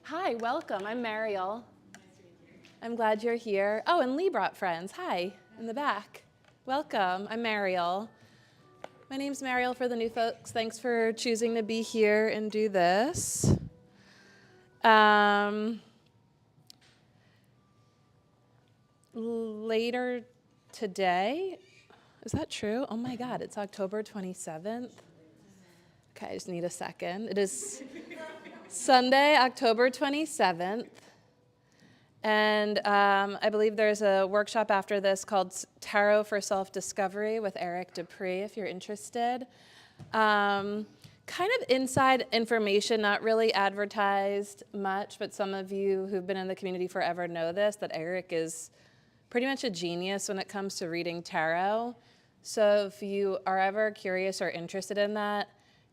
Hi, welcome. I'm Mariel. I'm glad you're here. Oh, and Lee brought friends. Hi, in the back. Welcome. I'm Mariel. My name's Mariel for the new folks. Thanks for choosing to be here and do this. Later today, is that true? Oh my God, it's October 27th. Okay, I just need a second. It is Sunday, October 27th. And I believe there's a workshop after this called Tarot for Self-Discovery with Eric Dupree, if you're interested. Kind of inside information, not really advertised much, but some of you who've been in the community forever know this, that Eric is pretty much a genius when it comes to reading tarot. So if you are ever curious or interested in that,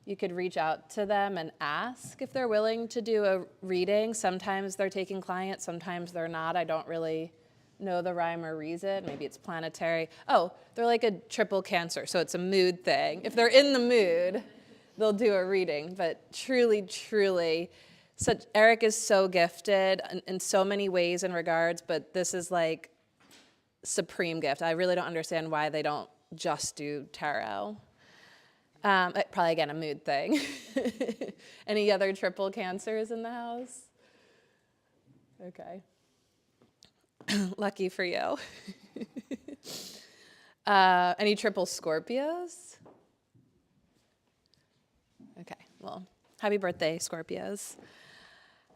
you could reach out to them and ask if they're willing to do a reading. Sometimes they're taking clients, sometimes they're not. I don't really know the rhyme or reason. Maybe it's planetary. Oh, they're like a triple Cancer, so it's a mood thing. If they're in the mood, they'll do a reading. But truly, Eric is so gifted in so many ways and regards, but this is like supreme gift. I really don't understand why they don't just do tarot. Probably, again, a mood thing. Any other triple Cancers in the house? Okay. Lucky for you. Any triple Scorpios? Okay, well, happy birthday, Scorpios.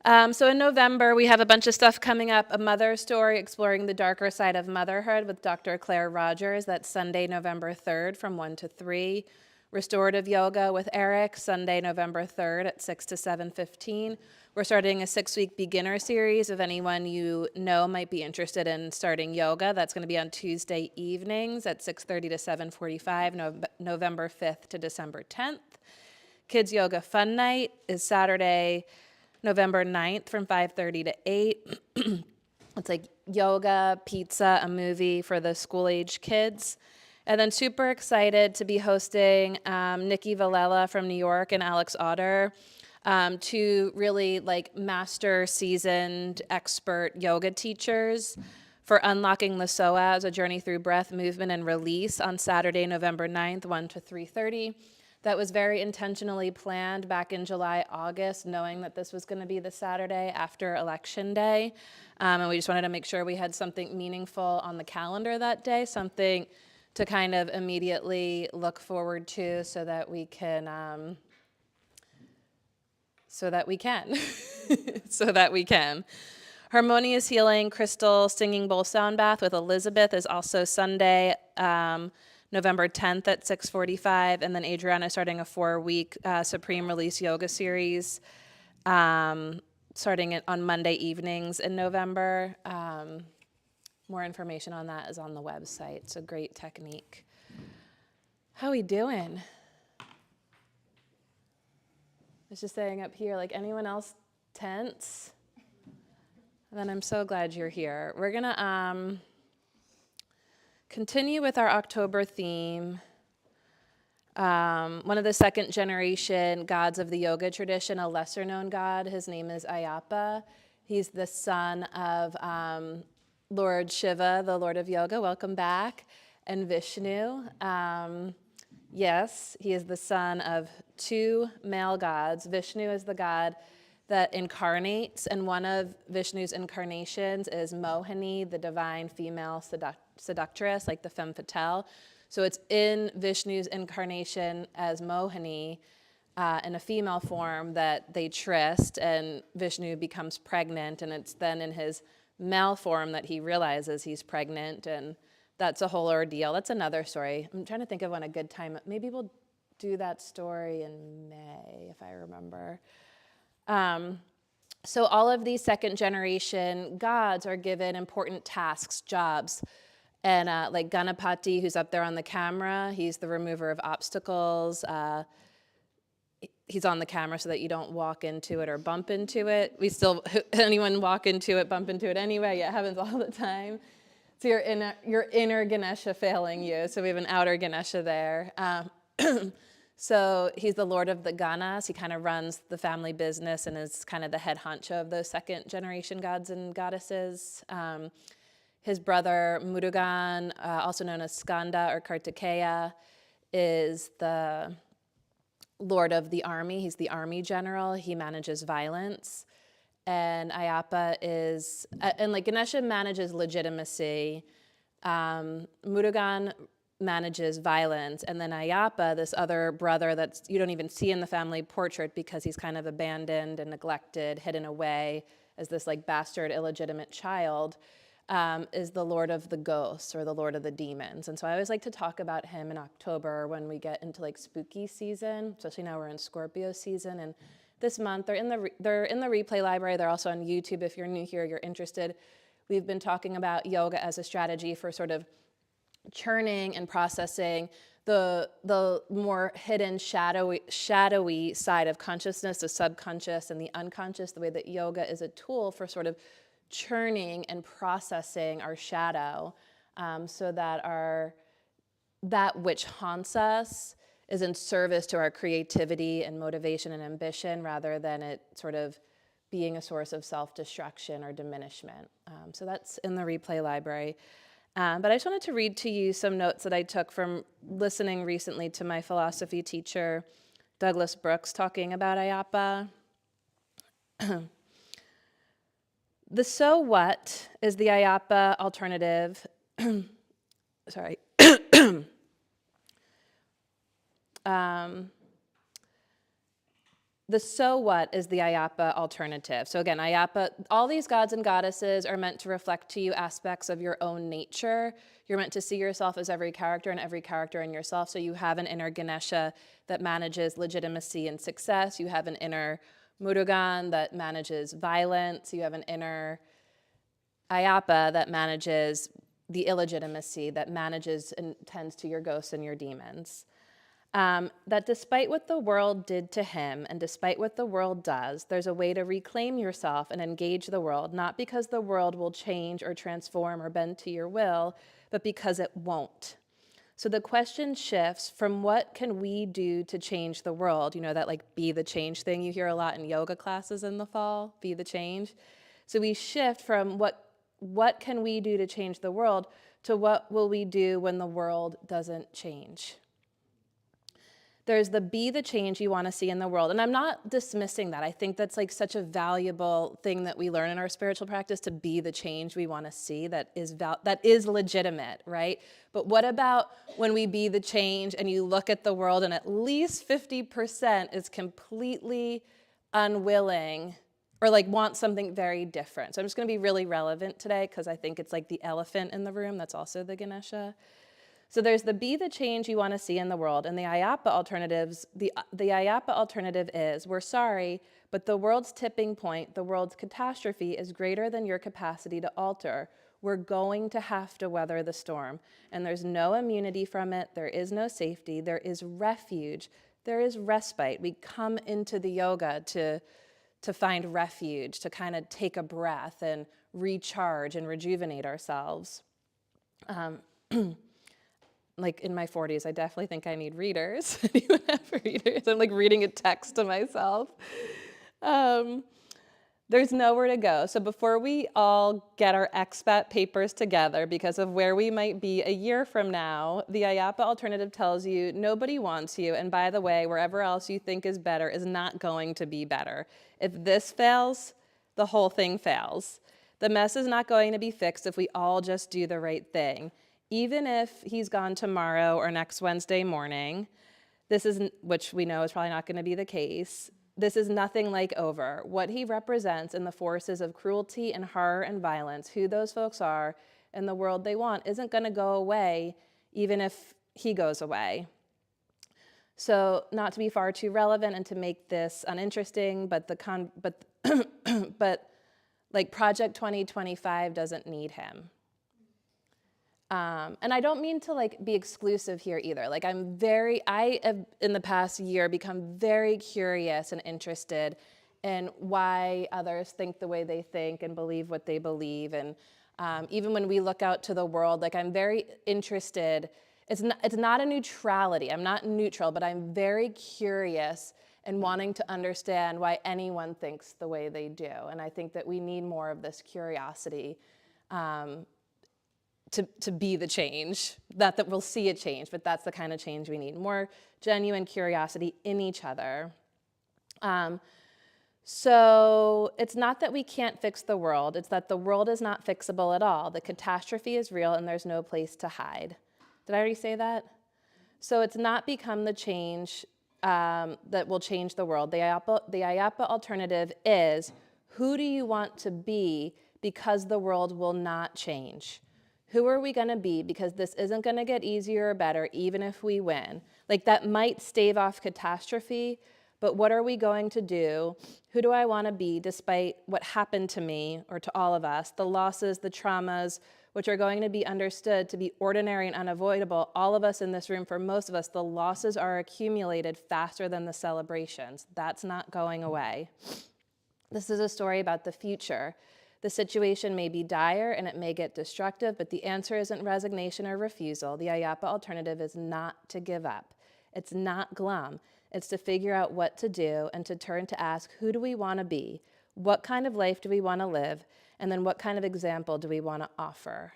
So in November, we have a bunch of stuff coming up. A mother story exploring the darker side of motherhood with Dr. Claire Rogers. That's Sunday, November 3rd from 1 to 3. Restorative yoga with Eric, Sunday, November 3rd at 6 to 7:15. We're starting a 6-week beginner series. If anyone you know might be interested in starting yoga, that's going to be on Tuesday evenings at 6:30 to 7:45, November 5th to December 10th. Kids Yoga Fun Night is Saturday, November 9th from 5:30 to 8. It's like yoga, pizza, a movie for the school-age kids. And then super excited to be hosting Nikki Villela from New York and Alex Otter, two really like master seasoned expert yoga teachers for Unlocking the Psoas, a journey through breath, movement, and release on Saturday, November 9th, 1 to 3:30. That was very intentionally planned back in July, August, knowing that this was going to be the Saturday after Election Day. And we just wanted to make sure we had something meaningful on the calendar that day, something to kind of immediately look forward to so that we can, so that we can. Harmonious Healing Crystal Singing Bowl Sound Bath with Elizabeth is also Sunday, November 10th at 6:45, and then Adriana starting a 4-week Supreme Release Yoga series starting on Monday evenings in November. More information on that is on the website. It's a great technique. How we doing? I was just saying up here, like anyone else tense? And then I'm so glad you're here. We're gonna continue with our October theme. One of the second generation gods of the yoga tradition, a lesser known god, his name is Ayappa. He's the son of Lord Shiva, the Lord of Yoga, welcome back, and Vishnu. Yes, he is the son of two male gods. Vishnu is the god that incarnates, and one of Vishnu's incarnations is Mohini, the divine female seductress, like the femme fatale. So it's in Vishnu's incarnation as Mohini, in a female form, that they tryst, and Vishnu becomes pregnant, and it's then in his male form that he realizes he's pregnant, and that's a whole ordeal. That's another story. I'm trying to think of when a good time, maybe we'll do that story in May, if I remember. So all of these second generation gods are given important tasks, jobs, and like Ganapati, who's up there on the camera, he's the remover of obstacles. He's on the camera so that you don't walk into it or bump into it. Anyone walk into it, bump into it anyway? Yeah, it happens all the time. So your inner Ganesha failing you. So we have an outer Ganesha there. So he's the lord of the Ganas. He kind of runs the family business and is kind of the head honcho of those second generation gods and goddesses. His brother Murugan, also known as Skanda or Kartikeya, is the lord of the army. He's the army general. He manages violence. And Ayappa is, and like Ganesha manages legitimacy. Murugan manages violence, and then Ayappa, this other brother that you don't even see in the family portrait because he's kind of abandoned and neglected, hidden away as this like bastard illegitimate child, is the lord of the ghosts or the lord of the demons. And so I always like to talk about him in October when we get into like spooky season, especially now we're in Scorpio season. And this month they're in the replay library. They're also on YouTube if you're new here, you're interested. We've been talking about yoga as a strategy for sort of churning and processing the more hidden, shadowy side of consciousness, the subconscious and the unconscious, the way that yoga is a tool for sort of churning and processing our shadow, so that that which haunts us is in service to our creativity and motivation and ambition rather than it sort of being a source of self-destruction or diminishment. So that's in the replay library. But I just wanted to read to you some notes that I took from listening recently to my philosophy teacher, Douglas Brooks, talking about Ayappa. The so what is the Ayappa alternative. Sorry. The so what is the Ayappa alternative. So again, Ayappa, all these gods and goddesses are meant to reflect to you aspects of your own nature. You're meant to see yourself as every character and every character in yourself. So you have an inner Ganesha that manages legitimacy and success. You have an inner Murugan that manages violence. You have an inner Ayappa that manages the illegitimacy, that manages and tends to your ghosts and your demons. That despite what the world did to him and despite what the world does, there's a way to reclaim yourself and engage the world, not because the world will change or transform or bend to your will, but because it won't. So the question shifts from what can we do to change the world? You know, that like be the change thing you hear a lot in yoga classes in the fall, be the change. So we shift from what can we do to change the world to what will we do when the world doesn't change? There's the be the change you want to see in the world. And I'm not dismissing that. I think that's like such a valuable thing that we learn in our spiritual practice, to be the change we want to see that is legitimate, right? But what about when we be the change and you look at the world and at least 50% is completely unwilling or like want something very different? So I'm just going to be really relevant today because I think it's like the elephant in the room. That's also the Ganesha. So there's the be the change you want to see in the world, and the Ayappa alternatives, the Ayappa alternative is, we're sorry, but the world's tipping point, the world's catastrophe is greater than your capacity to alter. We're going to have to weather the storm, and there's no immunity from it, there is no safety, there is refuge, there is respite. We come into the yoga to find refuge, to kind of take a breath and recharge and rejuvenate ourselves. Like in my 40s, I definitely think I need readers. Anyone have readers? I'm like reading a text to myself. There's nowhere to go. So before we all get our expat papers together because of where we might be a year from now, the Ayappa alternative tells you nobody wants you. And by the way, wherever else you think is better is not going to be better. If this fails, the whole thing fails. The mess is not going to be fixed if we all just do the right thing. Even if he's gone tomorrow or next Wednesday morning, which we know is probably not going to be the case, this is nothing like over. What he represents in the forces of cruelty and horror and violence, who those folks are, and the world they want, isn't going to go away even if he goes away. So not to be far too relevant and to make this uninteresting, but like Project 2025 doesn't need him. And I don't mean to like be exclusive here either. Like I have in the past year become very curious and interested in why others think the way they think and believe what they believe. And even when we look out to the world, like I'm very interested It's not a neutrality. I'm not neutral, but I'm very curious and wanting to understand why anyone thinks the way they do. And I think that we need more of this curiosity to be the change. Not that we'll see a change, but that's the kind of change we need. More genuine curiosity in each other. So it's not that we can't fix the world. It's that the world is not fixable at all. The catastrophe is real and there's no place to hide. Did I already say that? So it's not become the change that will change the world. The IAPA alternative is, who do you want to be because the world will not change? Who are we going to be because this isn't going to get easier or better even if we win? Like, that might stave off catastrophe, but what are we going to do? Who do I want to be despite what happened to me or to all of us, the losses, the traumas, which are going to be understood to be ordinary and unavoidable? All of us in this room, for most of us, the losses are accumulated faster than the celebrations. That's not going away. This is a story about the future. The situation may be dire and it may get destructive, but the answer isn't resignation or refusal. The IAPA alternative is not to give up. It's not glum. It's to figure out what to do and to turn to ask, who do we want to be? What kind of life do we want to live? And then what kind of example do we want to offer?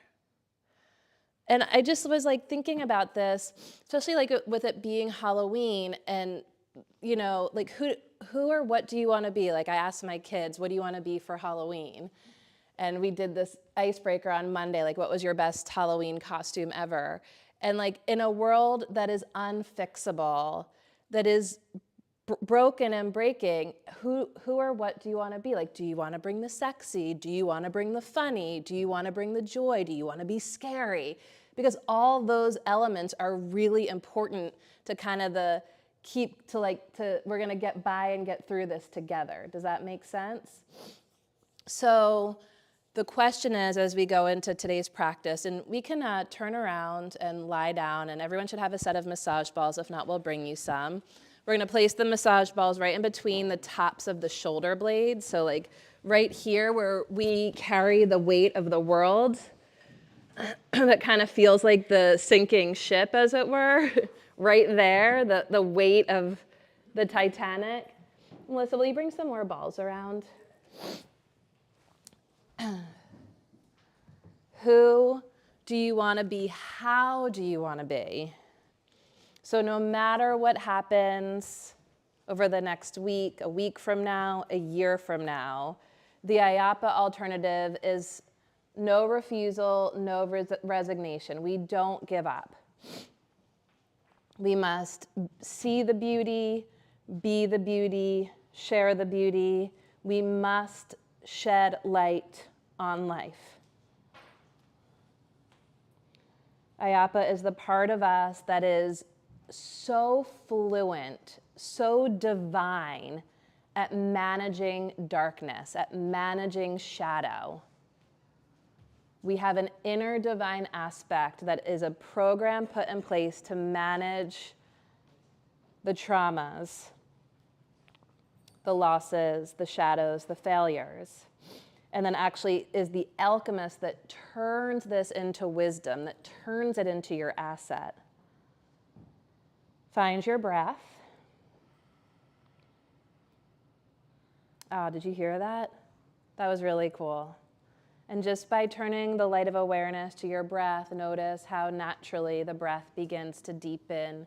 And I just was like thinking about this, especially like with it being Halloween, and you know, like who or what do you want to be? Like, I asked my kids, what do you want to be for Halloween? And we did this icebreaker on Monday, like, what was your best Halloween costume ever? And like, in a world that is unfixable, that is broken and breaking, who or what do you want to be? Like, do you want to bring the sexy? Do you want to bring the funny? Do you want to bring the joy? Do you want to be scary? Because all those elements are really important to kind of we're going to get by and get through this together. Does that make sense? So the question is, as we go into today's practice, and we can turn around and lie down, and everyone should have a set of massage balls. If not, we'll bring you some. We're going to place the massage balls right in between the tops of the shoulder blades. So like right here where we carry the weight of the world, that kind of feels like the sinking ship, as it were. Right there, the weight of the Titanic. Melissa, will you bring some more balls around? Who do you want to be? How do you want to be? So no matter what happens over the next week, a week from now, a year from now, the IAPA alternative is no refusal, no resignation. We don't give up. We must see the beauty, be the beauty, share the beauty. We must shed light on life. IAPA is the part of us that is so fluent, so divine at managing darkness, at managing shadow. We have an inner divine aspect that is a program put in place to manage the traumas, the losses, the shadows, the failures. And then actually is the alchemist that turns this into wisdom, that turns it into your asset. Find your breath. Oh, did you hear that? That was really cool. And just by turning the light of awareness to your breath, notice how naturally the breath begins to deepen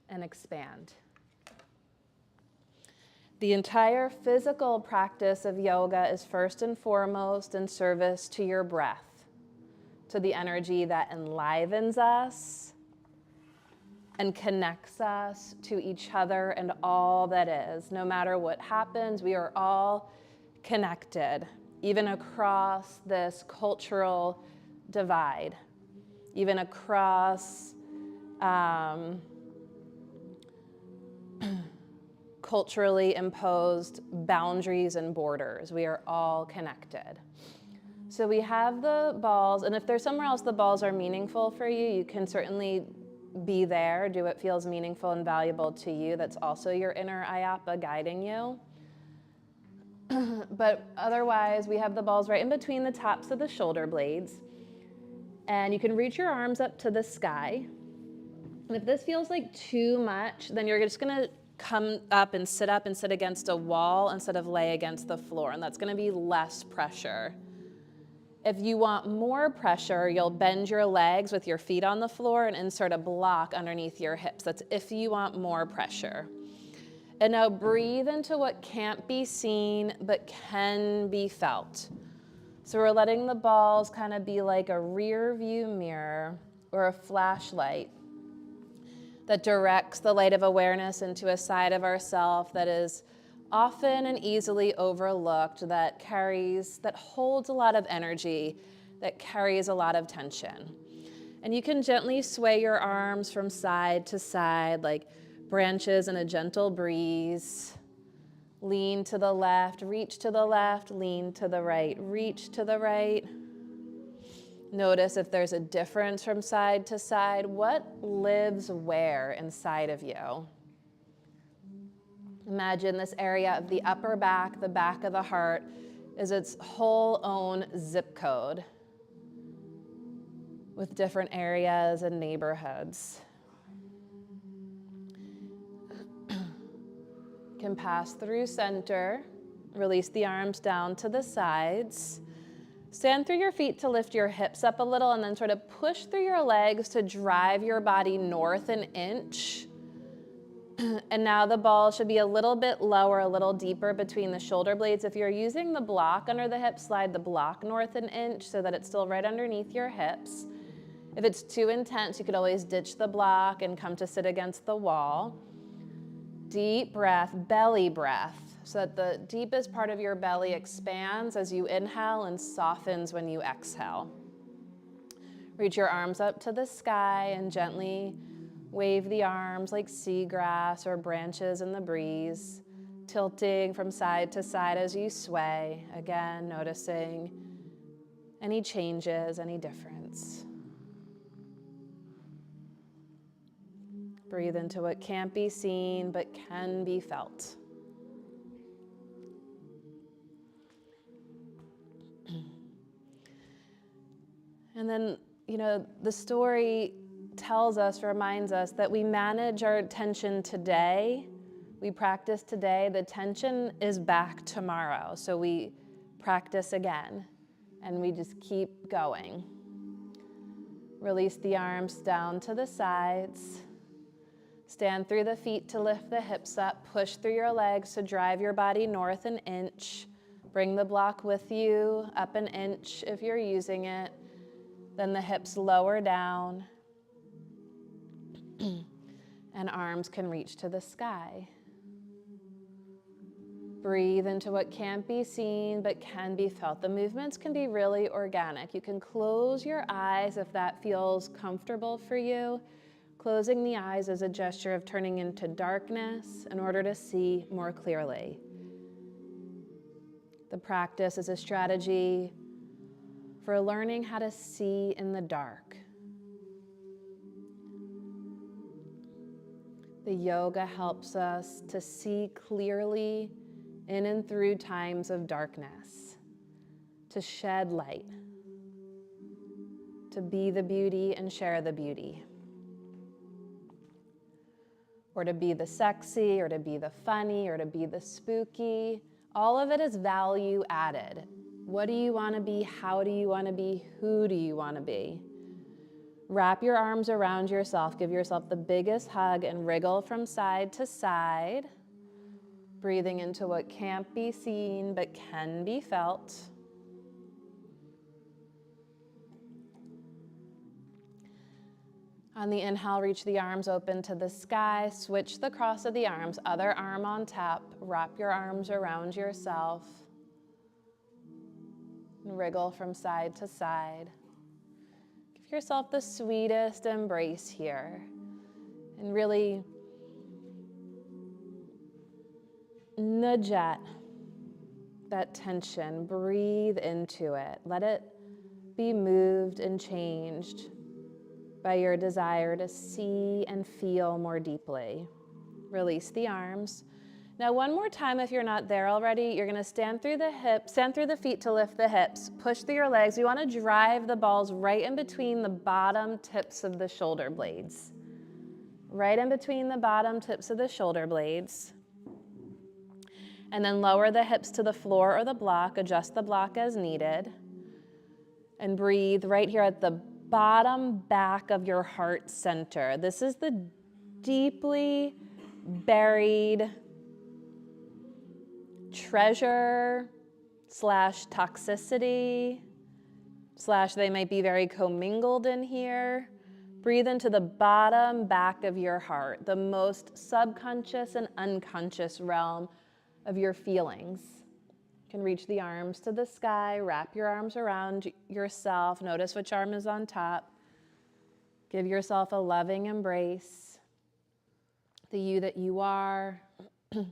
and expand. The entire physical practice of yoga is first and foremost in service to your breath, to the energy that enlivens us and connects us to each other and all that is. No matter what happens, we are all connected, even across this cultural divide, even across culturally imposed boundaries and borders. We are all connected. So we have the balls, and if there's somewhere else the balls are meaningful for you, you can certainly be there, do what feels meaningful and valuable to you. That's also your inner IAPA guiding you. But otherwise, we have the balls right in between the tops of the shoulder blades. And you can reach your arms up to the sky. And if this feels like too much, then you're just gonna come up and sit against a wall instead of lay against the floor, and that's gonna be less pressure. If you want more pressure, you'll bend your legs with your feet on the floor and insert a block underneath your hips. That's if you want more pressure. And now breathe into what can't be seen but can be felt. So we're letting the balls kind of be like a rear view mirror or a flashlight that directs the light of awareness into a side of ourself that is often and easily overlooked, that holds a lot of energy, that carries a lot of tension. And you can gently sway your arms from side to side like branches in a gentle breeze. Lean to the left, reach to the left, lean to the right, reach to the right. Notice if there's a difference from side to side. What lives where inside of you? Imagine this area of the upper back, the back of the heart, is its whole own zip code with different areas and neighborhoods. Can pass through center, release the arms down to the sides. Stand through your feet to lift your hips up a little and then sort of push through your legs to drive your body north an inch. And now the ball should be a little bit lower, a little deeper between the shoulder blades. If you're using the block under the hip, slide the block north an inch so that it's still right underneath your hips. If it's too intense, you could always ditch the block and come to sit against the wall. Deep breath, belly breath, so that the deepest part of your belly expands as you inhale and softens when you exhale. Reach your arms up to the sky and gently wave the arms like seagrass or branches in the breeze, tilting from side to side as you sway. Again, noticing any changes, any difference. Breathe into what can't be seen but can be felt. And then, the story reminds us that we manage our tension today. We practice today. The tension is back tomorrow. So we practice again and we just keep going. Release the arms down to the sides. Stand through the feet to lift the hips up. Push through your legs to drive your body north an inch. Bring the block with you up an inch if you're using it. Then the hips lower down. And arms can reach to the sky. Breathe into what can't be seen but can be felt. The movements can be really organic. You can close your eyes if that feels comfortable for you. Closing the eyes is a gesture of turning into darkness in order to see more clearly. The practice is a strategy for learning how to see in the dark. The yoga helps us to see clearly in and through times of darkness, to shed light, to be the beauty and share the beauty. Or to be the sexy, or to be the funny, or to be the spooky. All of it is value added. What do you want to be? How do you want to be? Who do you want to be? Wrap your arms around yourself. Give yourself the biggest hug and wriggle from side to side. Breathing into what can't be seen but can be felt. On the inhale, reach the arms open to the sky. Switch the cross of the arms. Other arm on top. Wrap your arms around yourself. And wriggle from side to side. Give yourself the sweetest embrace here. And really nudge at that tension. Breathe into it. Let it be moved and changed by your desire to see and feel more deeply. Release the arms. Now one more time, if you're not there already, you're gonna stand through the feet to lift the hips, push through your legs. You wanna drive the balls right in between the bottom tips of the shoulder blades. right in between the bottom tips of the shoulder blades. And then lower the hips to the floor or the block, adjust the block as needed. And breathe right here at the bottom back of your heart center. This is the deeply buried treasure / toxicity / they might be very commingled in here. Breathe into the bottom back of your heart, the most subconscious and unconscious realm of your feelings. You can reach the arms to the sky, wrap your arms around yourself. Notice which arm is on top. Give yourself a loving embrace. The you that you are, the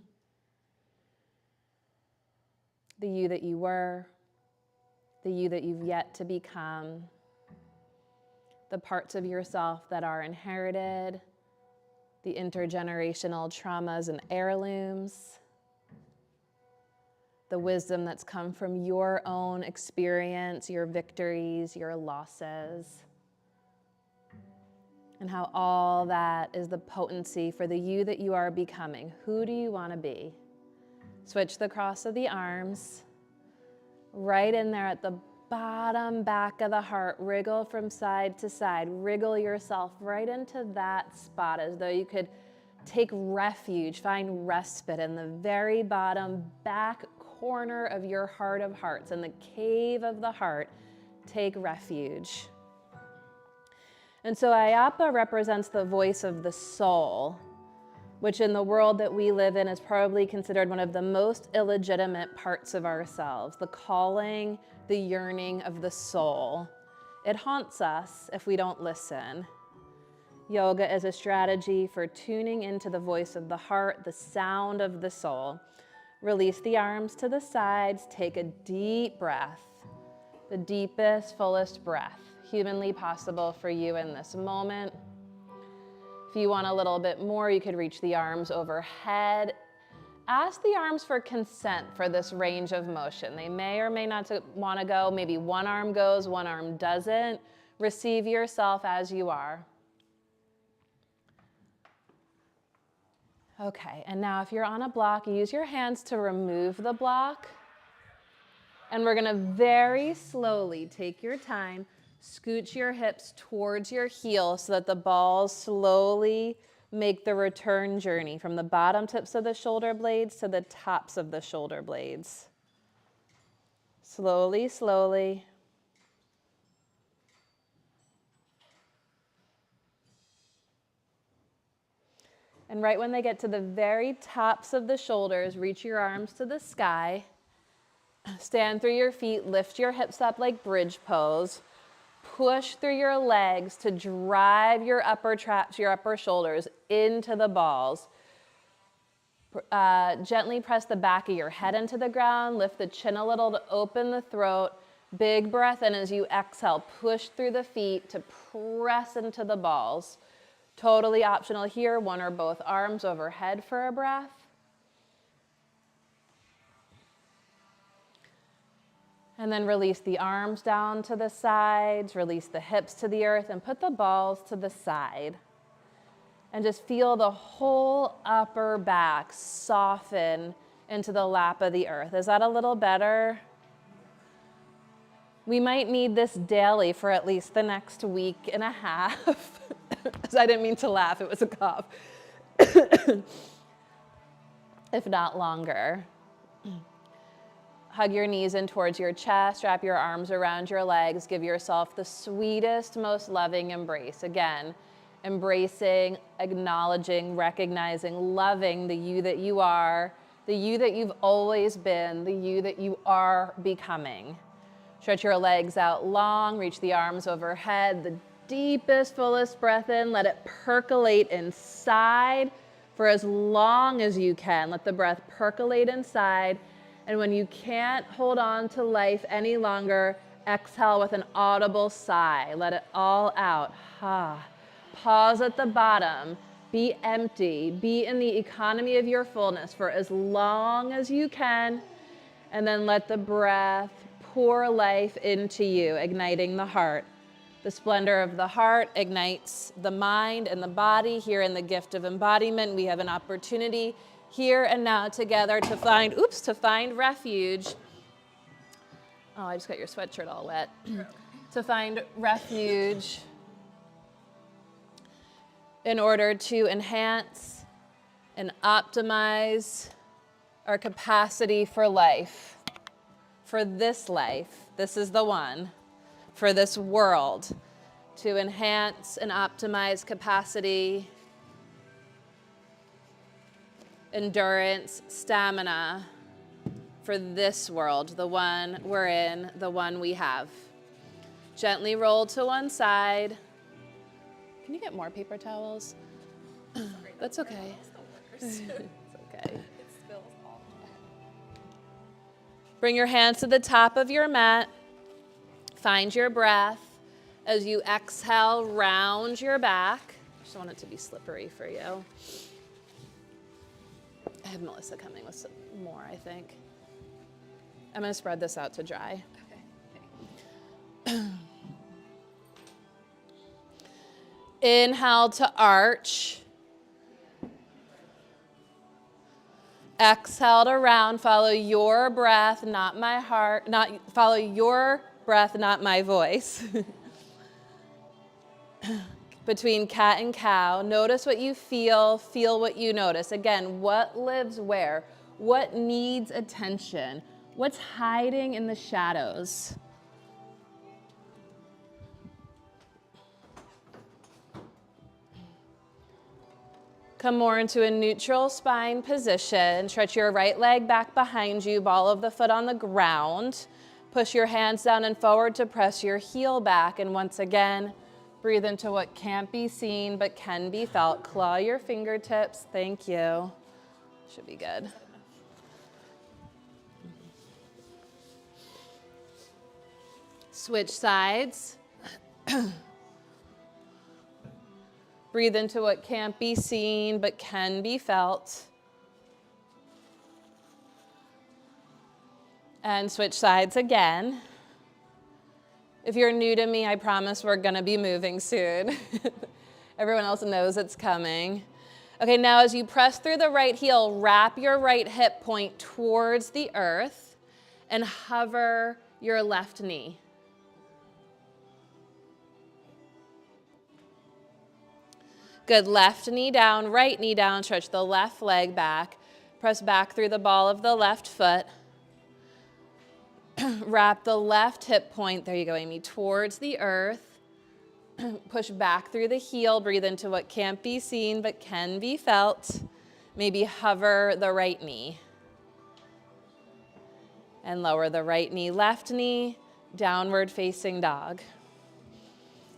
you that you were, the you that you've yet to become, the parts of yourself that are inherited, the intergenerational traumas and heirlooms, the wisdom that's come from your own experience, your victories, your losses, and how all that is the potency for the you that you are becoming. Who do you want to be? Switch the cross of the arms, right in there at the bottom back of the heart. Wriggle from side to side. Wriggle yourself right into that spot as though you could take refuge, find respite in the very bottom back corner of your heart of hearts, in the cave of the heart. Take refuge. And so Ayapa represents the voice of the soul, which in the world that we live in is probably considered one of the most illegitimate parts of ourselves, the calling, the yearning of the soul. It haunts us if we don't listen. Yoga is a strategy for tuning into the voice of the heart, the sound of the soul. Release the arms to the sides, take a deep breath, the deepest, fullest breath humanly possible for you in this moment. If you want a little bit more, you could reach the arms overhead. Ask the arms for consent for this range of motion. They may or may not want to go. Maybe one arm goes, one arm doesn't. Receive yourself as you are. Okay, and now if you're on a block, use your hands to remove the block. And we're going to very slowly take your time, scooch your hips towards your heels so that the balls slowly make the return journey from the bottom tips of the shoulder blades to the tops of the shoulder blades. Slowly, slowly. And right when they get to the very tops of the shoulders, reach your arms to the sky. Stand through your feet, lift your hips up like bridge pose. Push through your legs to drive your upper traps, your upper shoulders into the balls. Gently press the back of your head into the ground. Lift the chin a little to open the throat. Big breath in as you exhale. Push through the feet to press into the balls. Totally optional here, one or both arms overhead for a breath. And then release the arms down to the sides, release the hips to the earth, and put the balls to the side. And just feel the whole upper back soften into the lap of the earth. Is that a little better? We might need this daily for at least the next week and a half. I didn't mean to laugh, it was a cough. If not longer. Hug your knees in towards your chest, wrap your arms around your legs, give yourself the sweetest, most loving embrace. Again, embracing, acknowledging, recognizing, loving the you that you are, the you that you've always been, the you that you are becoming. Stretch your legs out long, reach the arms overhead, the deepest, fullest breath in, let it percolate inside for as long as you can. Let the breath percolate inside. And when you can't hold on to life any longer, exhale with an audible sigh. Let it all out. Pause at the bottom. Be empty. Be in the economy of your fullness for as long as you can. And then let the breath pour life into you, igniting the heart. The splendor of the heart ignites the mind and the body. Here in the gift of embodiment, we have an opportunity here and now together to find refuge. Oh, I just got your sweatshirt all wet. To find refuge in order to enhance and optimize our capacity for life, for this life. This is the one, for this world, to enhance and optimize capacity, endurance, stamina, for this world, the one we're in, the one we have. Gently roll to one side. Can you get more paper towels? That's okay. It's okay. Bring your hands to the top of your mat. Find your breath. As you exhale, round your back. I just want it to be slippery for you. I have Melissa coming with some more, I think. I'm going to spread this out to dry. Okay. Inhale to arch. Exhale to round. Follow your breath, not my heart. Follow your breath, not my voice. Between cat and cow, notice what you feel what you notice. Again, what lives where? What needs attention? What's hiding in the shadows? Come more into a neutral spine position. Stretch your right leg back behind you, ball of the foot on the ground. Push your hands down and forward to press your heel back. And once again, breathe into what can't be seen but can be felt. Claw your fingertips. Thank you. Should be good. Switch sides. Breathe into what can't be seen but can be felt. And switch sides again. If you're new to me, I promise we're going to be moving soon. Everyone else knows it's coming. Okay, now as you press through the right heel, wrap your right hip point towards the earth and hover your left knee. Good, left knee down, right knee down, stretch the left leg back. Press back through the ball of the left foot. Wrap the left hip point, there you go, Amy, towards the earth. Push back through the heel, breathe into what can't be seen but can be felt. Maybe hover the right knee. And lower the right knee, left knee, downward facing dog.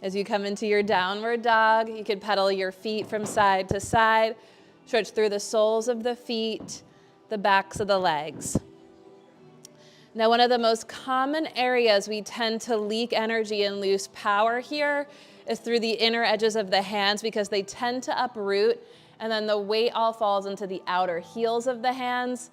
As you come into your downward dog, you can pedal your feet from side to side, stretch through the soles of the feet, the backs of the legs. Now, one of the most common areas we tend to leak energy and lose power here is through the inner edges of the hands because they tend to uproot, and then the weight all falls into the outer heels of the hands.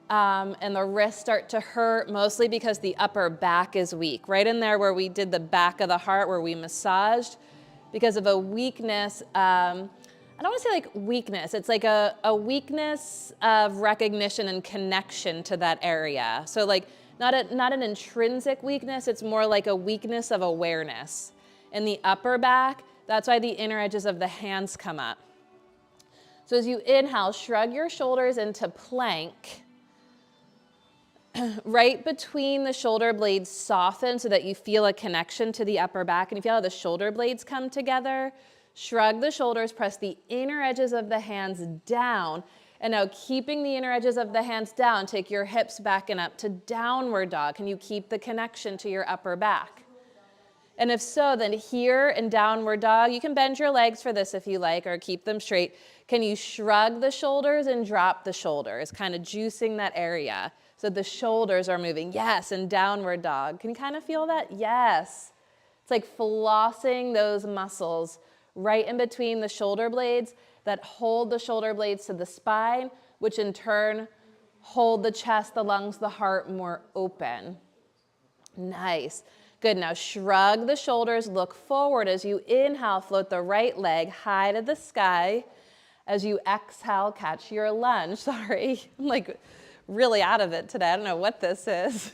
And the wrists start to hurt, mostly because the upper back is weak. Right in there where we did the back of the heart, where we massaged, because of a weakness. I don't want to say like weakness. It's like a weakness of recognition and connection to that area. So like not an intrinsic weakness. It's more like a weakness of awareness. In the upper back, that's why the inner edges of the hands come up. So as you inhale, shrug your shoulders into plank. Right between the shoulder blades, soften so that you feel a connection to the upper back. And if you feel how the shoulder blades come together, shrug the shoulders, press the inner edges of the hands down. And now keeping the inner edges of the hands down, take your hips back and up to downward dog. Can you keep the connection to your upper back? And if so, then here in downward dog, you can bend your legs for this if you like, or keep them straight. Can you shrug the shoulders and drop the shoulders, kind of juicing that area? So the shoulders are moving. Yes, and downward dog. Can you kind of feel that? Yes. It's like flossing those muscles right in between the shoulder blades that hold the shoulder blades to the spine, which in turn hold the chest, the lungs, the heart more open. Nice. Good, now shrug the shoulders, look forward. As you inhale, float the right leg high to the sky. As you exhale, catch your lunge. Sorry, I'm like really out of it today. I don't know what this is.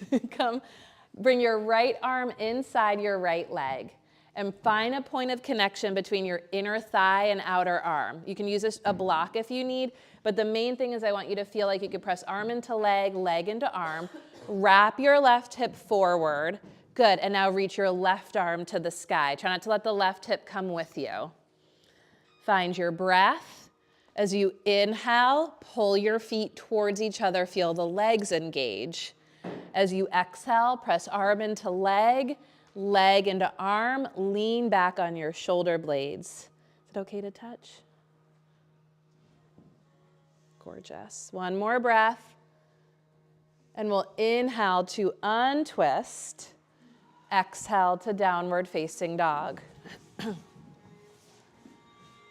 Bring your right arm inside your right leg and find a point of connection between your inner thigh and outer arm. You can use a block if you need, but the main thing is I want you to feel like you could press arm into leg, leg into arm. Wrap your left hip forward. Good, and now reach your left arm to the sky. Try not to let the left hip come with you. Find your breath. As you inhale, pull your feet towards each other, feel the legs engage. As you exhale, press arm into leg, leg into arm, lean back on your shoulder blades. Is it okay to touch? Gorgeous. One more breath. And we'll inhale to untwist. Exhale to downward facing dog.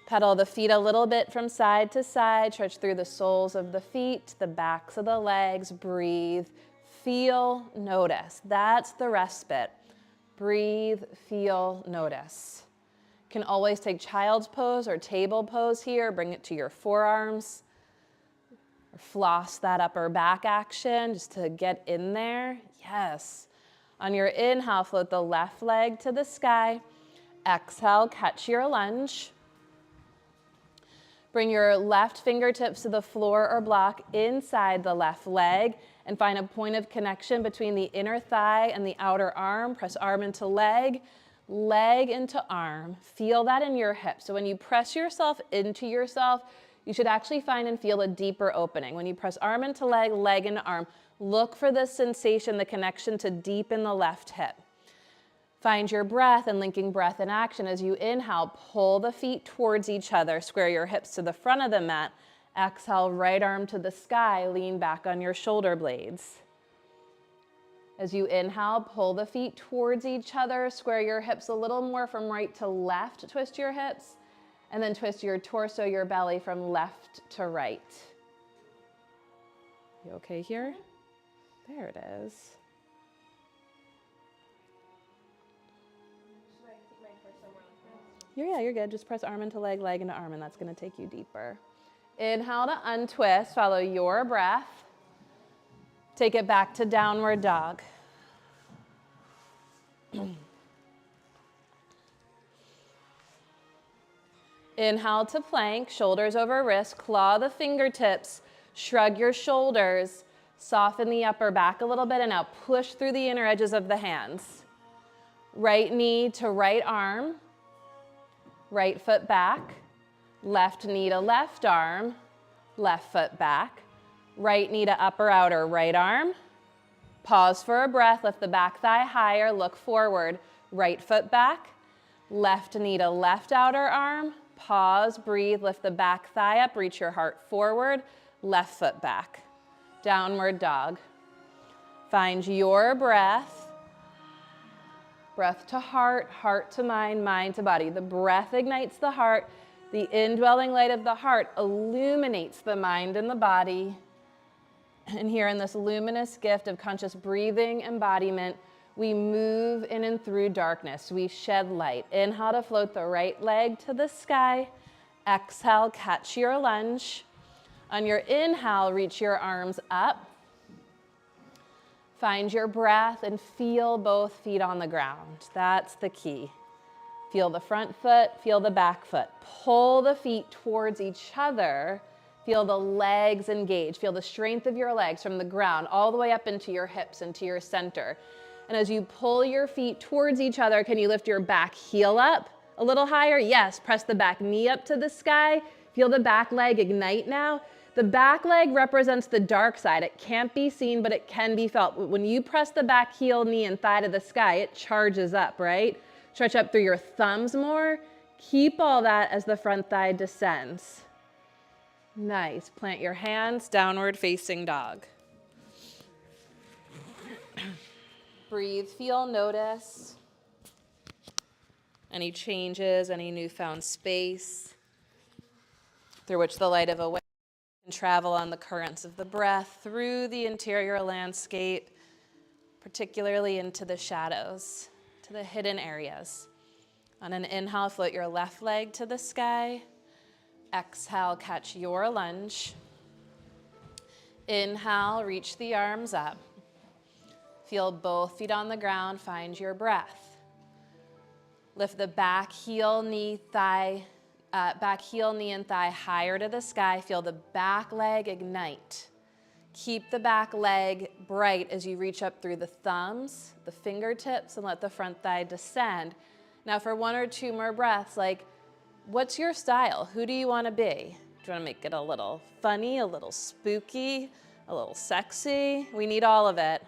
Pedal the feet a little bit from side to side. Stretch through the soles of the feet, the backs of the legs. Breathe. Feel, notice. That's the respite. Breathe, feel, notice. You can always take child's pose or table pose here. Bring it to your forearms. Or floss that upper back action just to get in there. Yes. On your inhale, float the left leg to the sky. Exhale, catch your lunge. Bring your left fingertips to the floor or block inside the left leg and find a point of connection between the inner thigh and the outer arm. Press arm into leg, leg into arm. Feel that in your hips. So when you press yourself into yourself, you should actually find and feel a deeper opening. When you press arm into leg, leg into arm, look for this sensation, the connection to deepen the left hip. Find your breath and linking breath and action. As you inhale, pull the feet towards each other. Square your hips to the front of the mat. Exhale, right arm to the sky. Lean back on your shoulder blades. As you inhale, pull the feet towards each other. Square your hips a little more from right to left. Twist your hips. And then twist your torso, your belly from left to right. You okay here? There it is. You're good. Just press arm into leg, leg into arm, and that's going to take you deeper. Inhale to untwist. Follow your breath. Take it back to downward dog. Inhale to plank, shoulders over wrist, claw the fingertips, shrug your shoulders, soften the upper back a little bit, and now push through the inner edges of the hands. Right knee to right arm, right foot back, left knee to left arm, left foot back, right knee to upper outer right arm. Pause for a breath, lift the back thigh higher, look forward, right foot back, left knee to left outer arm. Pause, breathe, lift the back thigh up, reach your heart forward, left foot back. Downward dog. Find your breath. Breath to heart, heart to mind, mind to body. The breath ignites the heart. The indwelling light of the heart illuminates the mind and the body. And here in this luminous gift of conscious breathing embodiment, we move in and through darkness. We shed light. Inhale to float the right leg to the sky. Exhale, catch your lunge. On your inhale, reach your arms up. Find your breath and feel both feet on the ground. That's the key. Feel the front foot, feel the back foot. Pull the feet towards each other. Feel the legs engage. Feel the strength of your legs from the ground all the way up into your hips, into your center. And as you pull your feet towards each other, can you lift your back heel up a little higher? Yes, press the back knee up to the sky. Feel the back leg ignite now. The back leg represents the dark side. It can't be seen, but it can be felt. When you press the back heel, knee, and thigh to the sky, it charges up, right? Stretch up through your thumbs more. Keep all that as the front thigh descends. Nice. Plant your hands, downward facing dog. Breathe, feel, notice any changes, any newfound space through which the light of awareness can travel on the currents of the breath through the interior landscape, particularly into the shadows. to the hidden areas. On an inhale, float your left leg to the sky. Exhale, catch your lunge. Inhale, reach the arms up. Feel both feet on the ground, find your breath. Lift the back heel, knee, and thigh higher to the sky. Feel the back leg ignite. Keep the back leg bright as you reach up through the thumbs, the fingertips, and let the front thigh descend. Now for 1 or 2 more breaths, what's your style? Who do you want to be? Do you want to make it a little funny, a little spooky, a little sexy? We need all of it.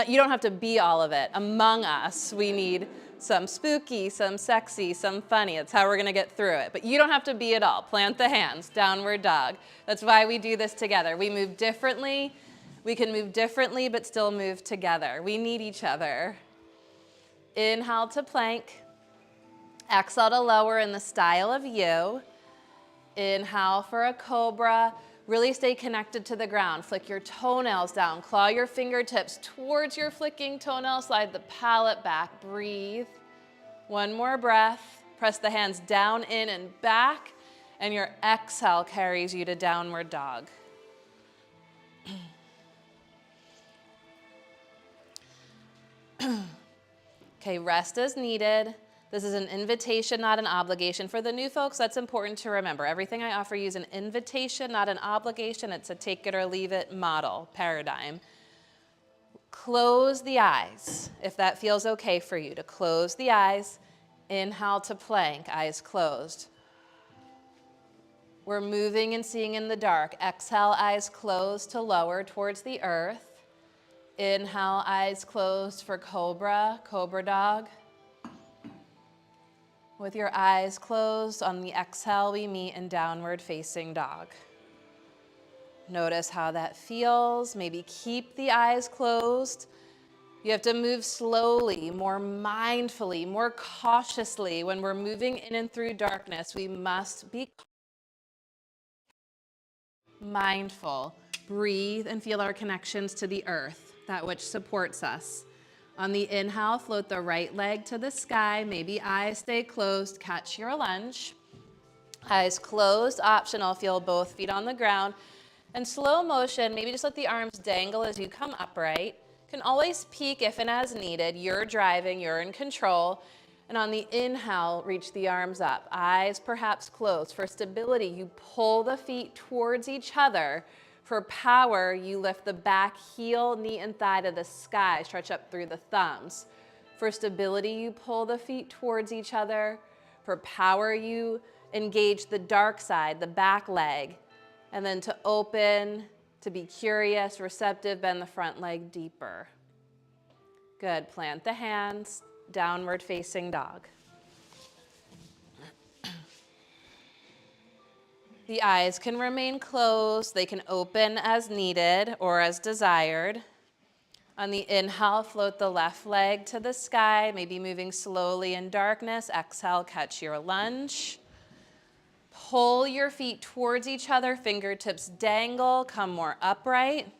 You don't have to be all of it. Among us, we need some spooky, some sexy, some funny. That's how we're going to get through it. But you don't have to be it all. Plant the hands, downward dog. That's why we do this together. We move differently. We can move differently, but still move together. We need each other. Inhale to plank. Exhale to lower in the style of you. Inhale for a cobra. Really stay connected to the ground. Flick your toenails down. Claw your fingertips towards your flicking toenails. Slide the palate back. Breathe. 1 more breath. Press the hands down, in, and back. And your exhale carries you to downward dog. Okay, rest as needed. This is an invitation, not an obligation. For the new folks, that's important to remember. Everything I offer you is an invitation, not an obligation. It's a take it or leave it model, paradigm. Close the eyes, if that feels okay for you, to close the eyes. Inhale to plank, eyes closed. We're moving and seeing in the dark. Exhale, eyes closed to lower towards the earth. Inhale, eyes closed for cobra, cobra dog. With your eyes closed, on the exhale, we meet in downward facing dog. Notice how that feels. Maybe keep the eyes closed. You have to move slowly, more mindfully, more cautiously. When we're moving in and through darkness, we must be mindful. Breathe and feel our connections to the earth, that which supports us. On the inhale, float the right leg to the sky. Maybe eyes stay closed. Catch your lunge. Eyes closed, optional. Feel both feet on the ground. And slow motion, maybe just let the arms dangle as you come upright. Can always peek if and as needed. You're driving, you're in control. And on the inhale, reach the arms up. Eyes perhaps closed. For stability, you pull the feet towards each other. For power, you lift the back heel, knee, and thigh to the sky. Stretch up through the thumbs. For stability, you pull the feet towards each other. For power, you engage the dark side, the back leg. And then to open, to be curious, receptive, bend the front leg deeper. Good. Plant the hands, downward facing dog. The eyes can remain closed. They can open as needed or as desired. On the inhale, float the left leg to the sky, maybe moving slowly in darkness. Exhale, catch your lunge. Pull your feet towards each other, fingertips dangle, come more upright.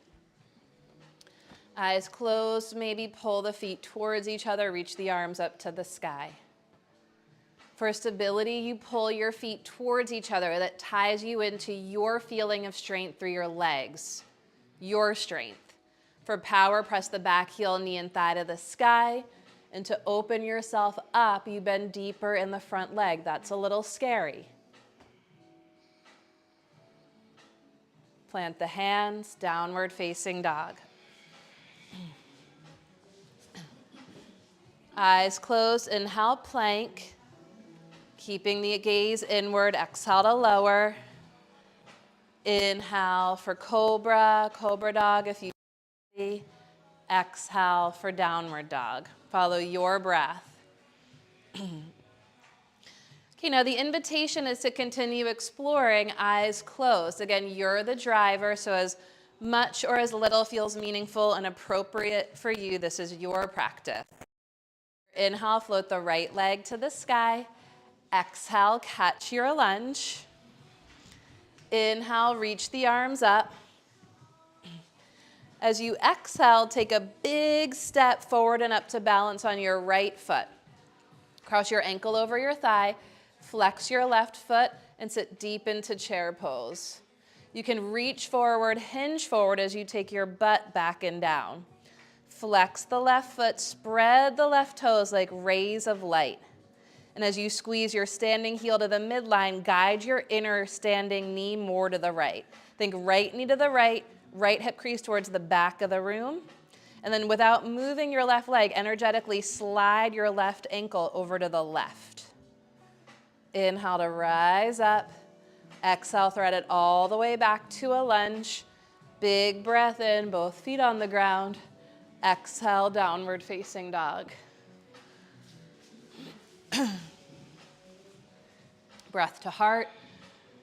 Eyes closed, maybe pull the feet towards each other, reach the arms up to the sky. For stability, you pull your feet towards each other. That ties you into your feeling of strength through your legs, your strength. For power, press the back heel, knee, and thigh to the sky. And to open yourself up, you bend deeper in the front leg. That's a little scary. Plant the hands, downward facing dog. Eyes closed, inhale, plank. Keeping the gaze inward, exhale to lower. Inhale for cobra, cobra dog if you see. Exhale for downward dog. Follow your breath. Okay, now the invitation is to continue exploring, eyes closed. Again, you're the driver, so as much or as little feels meaningful and appropriate for you, this is your practice. Inhale, float the right leg to the sky. Exhale, catch your lunge. Inhale, reach the arms up. As you exhale, take a big step forward and up to balance on your right foot. Cross your ankle over your thigh, flex your left foot, and sit deep into chair pose. You can reach forward, hinge forward as you take your butt back and down. Flex the left foot, spread the left toes like rays of light. And as you squeeze your standing heel to the midline, guide your inner standing knee more to the right. Think right knee to the right, right hip crease towards the back of the room. And then without moving your left leg, energetically slide your left ankle over to the left. Inhale to rise up. Exhale, thread it all the way back to a lunge. Big breath in, both feet on the ground. Exhale, downward facing dog. Breath to heart,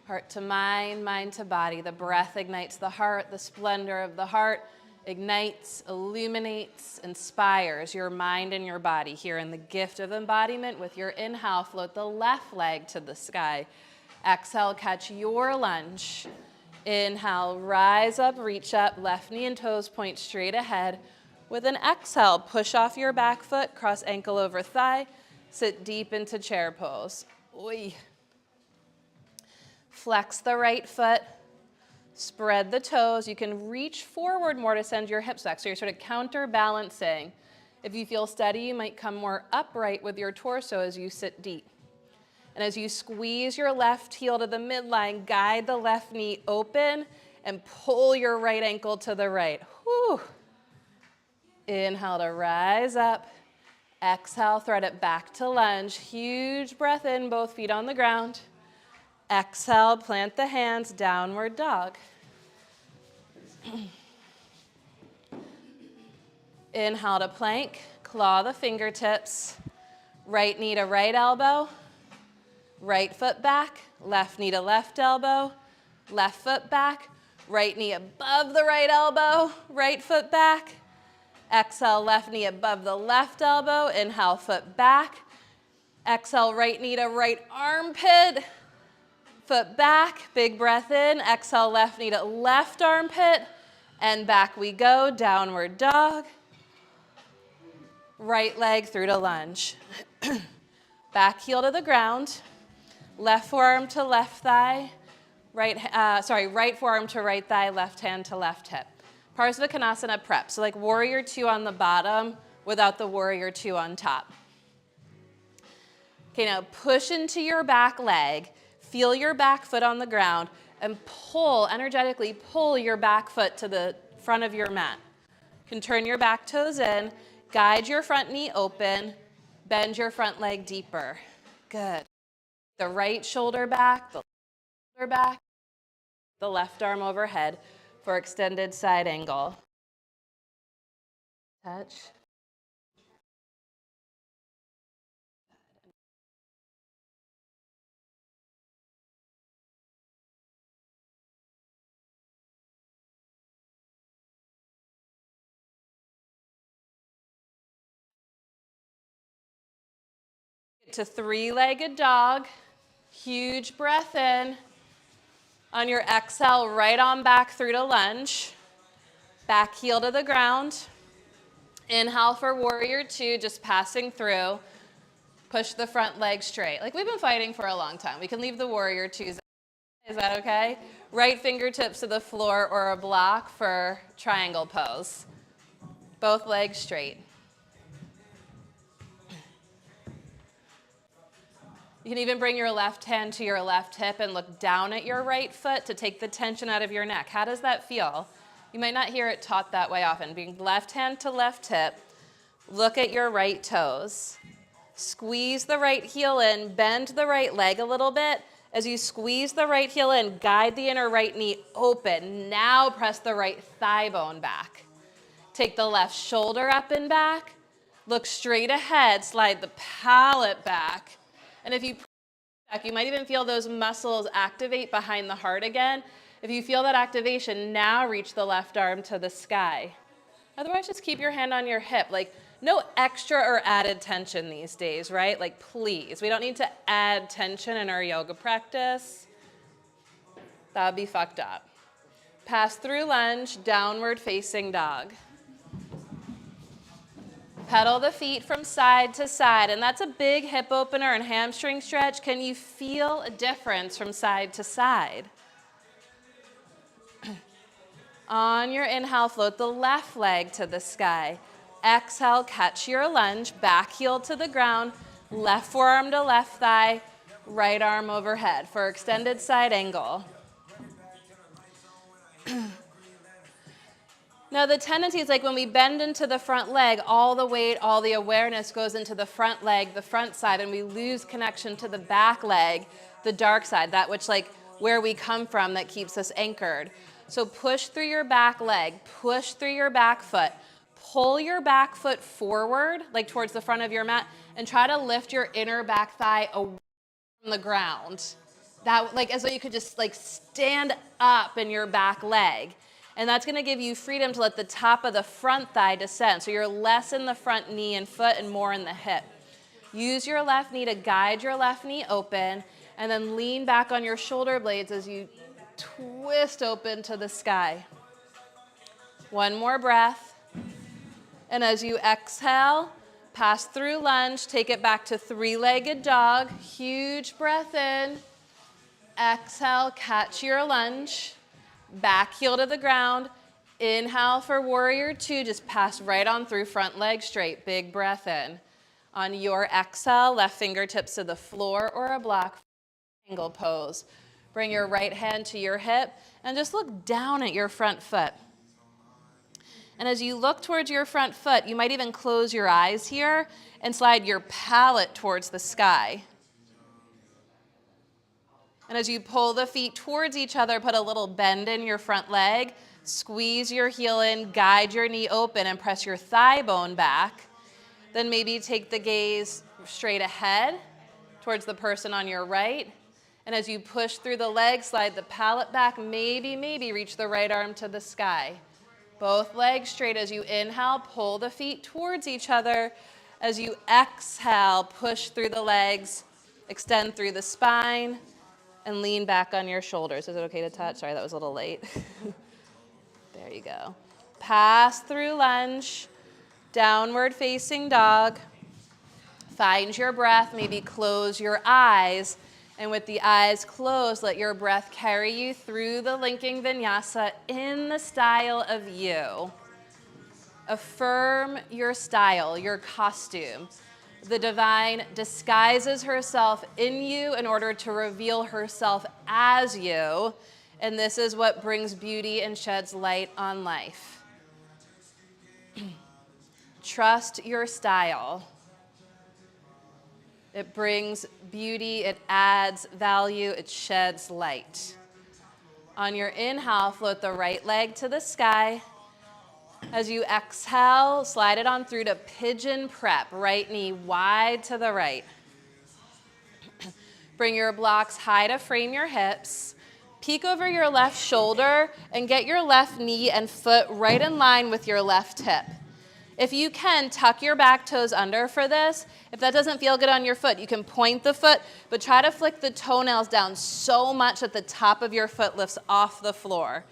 heart to mind, mind to body. The breath ignites the heart, the splendor of the heart ignites, illuminates, inspires your mind and your body. Here in the gift of embodiment, with your inhale, float the left leg to the sky. Exhale, catch your lunge. Inhale, rise up, reach up, left knee and toes point straight ahead. With an exhale, push off your back foot, cross ankle over thigh, sit deep into chair pose. Oy. Flex the right foot, spread the toes. You can reach forward more to send your hips back, so you're sort of counterbalancing. If you feel steady, you might come more upright with your torso as you sit deep. And as you squeeze your left heel to the midline, guide the left knee open and pull your right ankle to the right. Whew. Inhale to rise up. Exhale, thread it back to lunge. Huge breath in, both feet on the ground. Exhale, plant the hands, downward dog. Inhale to plank, claw the fingertips. Right knee to right elbow. Right foot back, left knee to left elbow, left foot back, right knee above the right elbow, right foot back. Exhale, left knee above the left elbow, inhale, foot back. Exhale, right knee to right armpit, foot back, big breath in. Exhale, left knee to left armpit, and back we go, downward dog. Right leg through to lunge. Back heel to the ground. Left forearm to left thigh, right forearm to right thigh, left hand to left hip. Parsvakonasana prep, so like warrior two on the bottom without the warrior two on top. Okay, now push into your back leg, feel your back foot on the ground, and pull, energetically pull your back foot to the front of your mat. You can turn your back toes in, guide your front knee open, bend your front leg deeper. Good. The right shoulder back, the left shoulder back, the left arm overhead for extended side angle. Touch. To three-legged dog. Huge breath in. On your exhale, right arm back through to lunge. Back heel to the ground. Inhale for warrior two, just passing through. Push the front leg straight. Like we've been fighting for a long time. We can leave the warrior twos. Is that okay? Right fingertips to the floor or a block for triangle pose. Both legs straight. You can even bring your left hand to your left hip and look down at your right foot to take the tension out of your neck. How does that feel? You might not hear it taught that way often. Bring left hand to left hip. Look at your right toes. Squeeze the right heel in. Bend the right leg a little bit. As you squeeze the right heel in, guide the inner right knee open. Now press the right thigh bone back. Take the left shoulder up and back. Look straight ahead. Slide the palate back. And if you press back, you might even feel those muscles activate behind the heart again. If you feel that activation, now reach the left arm to the sky. Otherwise, just keep your hand on your hip. Like, no extra or added tension these days, right? Like, please. We don't need to add tension in our yoga practice. That would be fucked up. Pass through lunge, downward facing dog. Pedal the feet from side to side, and that's a big hip opener and hamstring stretch. Can you feel a difference from side to side? On your inhale, float the left leg to the sky. Exhale, catch your lunge, back heel to the ground, left forearm to left thigh, right arm overhead for extended side angle. Now the tendency is like when we bend into the front leg, all the weight, all the awareness goes into the front leg, the front side, and we lose connection to the back leg, the dark side, that which like where we come from that keeps us anchored. So push through your back leg, push through your back foot, pull your back foot forward, like towards the front of your mat, and try to lift your inner back thigh away from the ground. That, like, as though you could just like stand up in your back leg. And that's going to give you freedom to let the top of the front thigh descend. So you're less in the front knee and foot and more in the hip. Use your left knee to guide your left knee open, and then lean back on your shoulder blades as you twist open to the sky. One more breath. And as you exhale, pass through lunge, take it back to three-legged dog. Huge breath in. Exhale, catch your lunge. Back heel to the ground. Inhale for warrior two. Just pass right on through front leg straight. Big breath in. On your exhale, left fingertips to the floor or a block. Angle pose. Bring your right hand to your hip and just look down at your front foot. And as you look towards your front foot, you might even close your eyes here and slide your palate towards the sky. And as you pull the feet towards each other, put a little bend in your front leg, squeeze your heel in, guide your knee open, and press your thigh bone back. Then maybe take the gaze straight ahead towards the person on your right. And as you push through the leg, slide the palate back, maybe reach the right arm to the sky. Both legs straight. As you inhale, pull the feet towards each other. As you exhale, push through the legs, extend through the spine, and lean back on your shoulders. Is it okay to touch? Sorry, that was a little late. There you go. Pass through lunge, downward facing dog. Find your breath, maybe close your eyes. And with the eyes closed, let your breath carry you through the linking vinyasa in the style of you. Affirm your style, your costume. The divine disguises herself in you in order to reveal herself as you, and this is what brings beauty and sheds light on life. Trust your style. It brings beauty, it adds value, it sheds light. On your inhale, float the right leg to the sky. As you exhale, slide it on through to pigeon prep. Right knee wide to the right. Bring your blocks high to frame your hips. Peek over your left shoulder and get your left knee and foot right in line with your left hip. If you can, tuck your back toes under for this. If that doesn't feel good on your foot, you can point the foot, but try to flick the toenails down so much that the top of your foot lifts off the floor.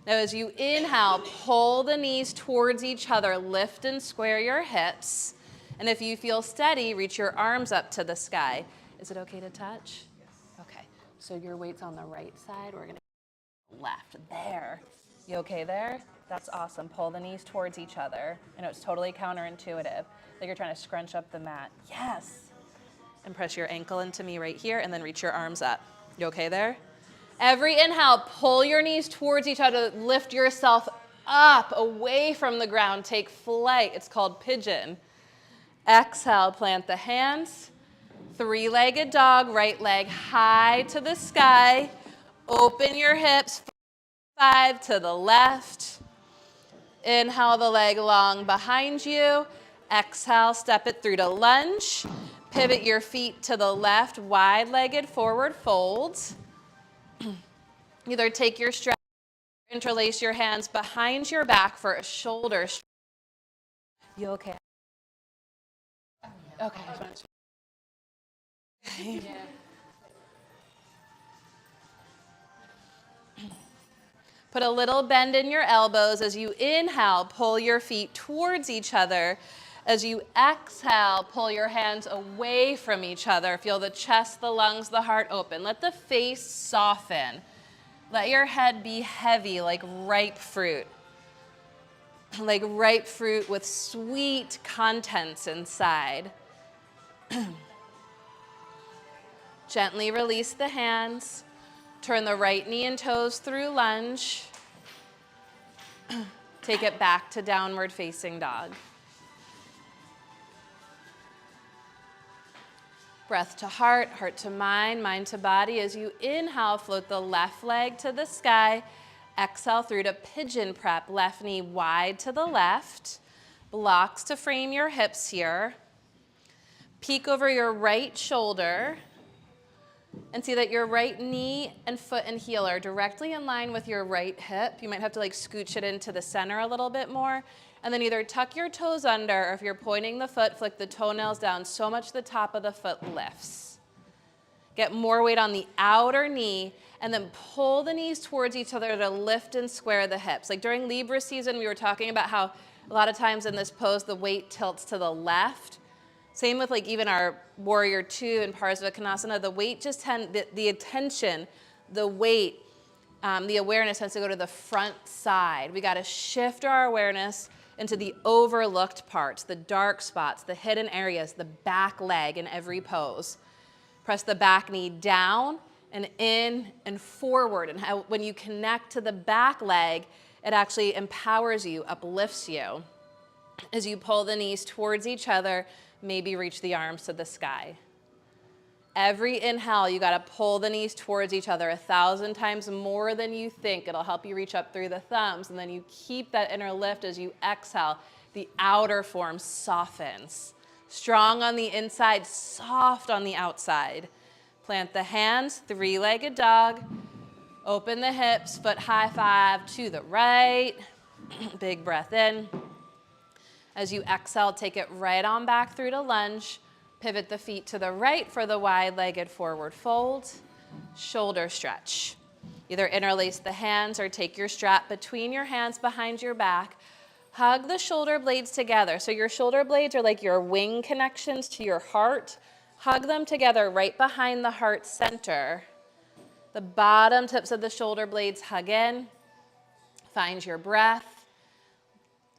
Now as you inhale, pull the knees towards each other, lift and square your hips. And if you feel steady, reach your arms up to the sky. Is it okay to touch? Yes. Okay, so your weight's on the right side. We're gonna left, there. You okay there? That's awesome. Pull the knees towards each other. I know it's totally counterintuitive, like you're trying to scrunch up the mat. Yes. And press your ankle into me right here and then reach your arms up. You okay there? Every inhale, pull your knees towards each other, lift yourself up, away from the ground, take flight. It's called pigeon. Exhale, plant the hands. Three-legged dog, right leg high to the sky. Open your hips, 5 to the left. Inhale the leg long behind you. Exhale, step it through to lunge. Pivot your feet to the left, wide-legged forward fold. Either take your strap, interlace your hands behind your back for a shoulder stretch. You okay? Okay. Put a little bend in your elbows. As you inhale, pull your feet towards each other. As you exhale, pull your hands away from each other. Feel the chest, the lungs, the heart open. Let the face soften. Let your head be heavy like ripe fruit. Like ripe fruit with sweet contents inside. Gently release the hands. Turn the right knee and toes through lunge. Take it back to downward facing dog. Breath to heart, heart to mind, mind to body. As you inhale, float the left leg to the sky. Exhale through to pigeon prep. Left knee wide to the left. Blocks to frame your hips here. Peek over your right shoulder and see that your right knee and foot and heel are directly in line with your right hip. You might have to like scooch it into the center a little bit more. And then either tuck your toes under, or if you're pointing the foot, flick the toenails down so much the top of the foot lifts. Get more weight on the outer knee, and then pull the knees towards each other to lift and square the hips. Like during Libra season, we were talking about how a lot of times in this pose, the weight tilts to the left. Same with like even our Warrior Two and Parsvakonasana, the weight just the attention, the weight, the awareness tends to go to the front side. We got to shift our awareness into the overlooked parts, the dark spots, the hidden areas, the back leg in every pose. Press the back knee down and in and forward. And when you connect to the back leg, it actually empowers you, uplifts you. As you pull the knees towards each other, maybe reach the arms to the sky. Every inhale, you got to pull the knees towards each other 1,000 times more than you think. It'll help you reach up through the thumbs. And then you keep that inner lift as you exhale. The outer form softens. Strong on the inside, soft on the outside. Plant the hands, three-legged dog. Open the hips, foot high five to the right. Big breath in. As you exhale, take it right on back through to lunge. Pivot the feet to the right for the wide-legged forward fold. Shoulder stretch. Either interlace the hands or take your strap between your hands behind your back. Hug the shoulder blades together. So your shoulder blades are like your wing connections to your heart. Hug them together right behind the heart center. The bottom tips of the shoulder blades hug in. Find your breath.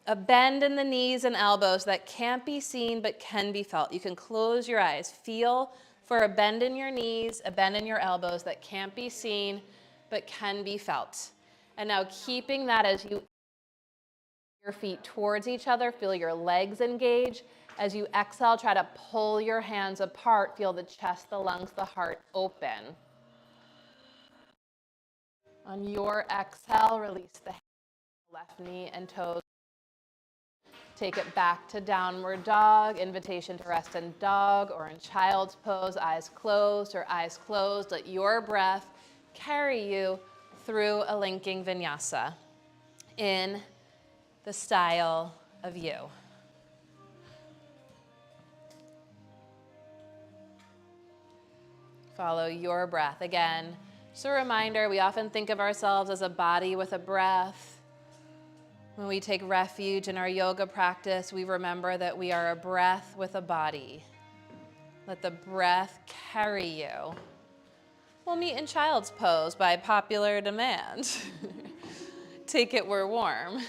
A bend in the knees and elbows that can't be seen but can be felt. You can close your eyes. Feel for a bend in your knees, a bend in your elbows that can't be seen but can be felt. And now keeping that as you your feet towards each other, feel your legs engage. As you exhale, try to pull your hands apart. Feel the chest, the lungs, the heart open. On your exhale, release the left knee and toes. Take it back to downward dog, invitation to rest in dog or in child's pose, eyes closed or eyes closed. Let your breath carry you through a linking vinyasa in the style of you. Follow your breath. Again, just a reminder, we often think of ourselves as a body with a breath. When we take refuge in our yoga practice, we remember that we are a breath with a body. Let the breath carry you. We'll meet in child's pose by popular demand. Take it, we're warm.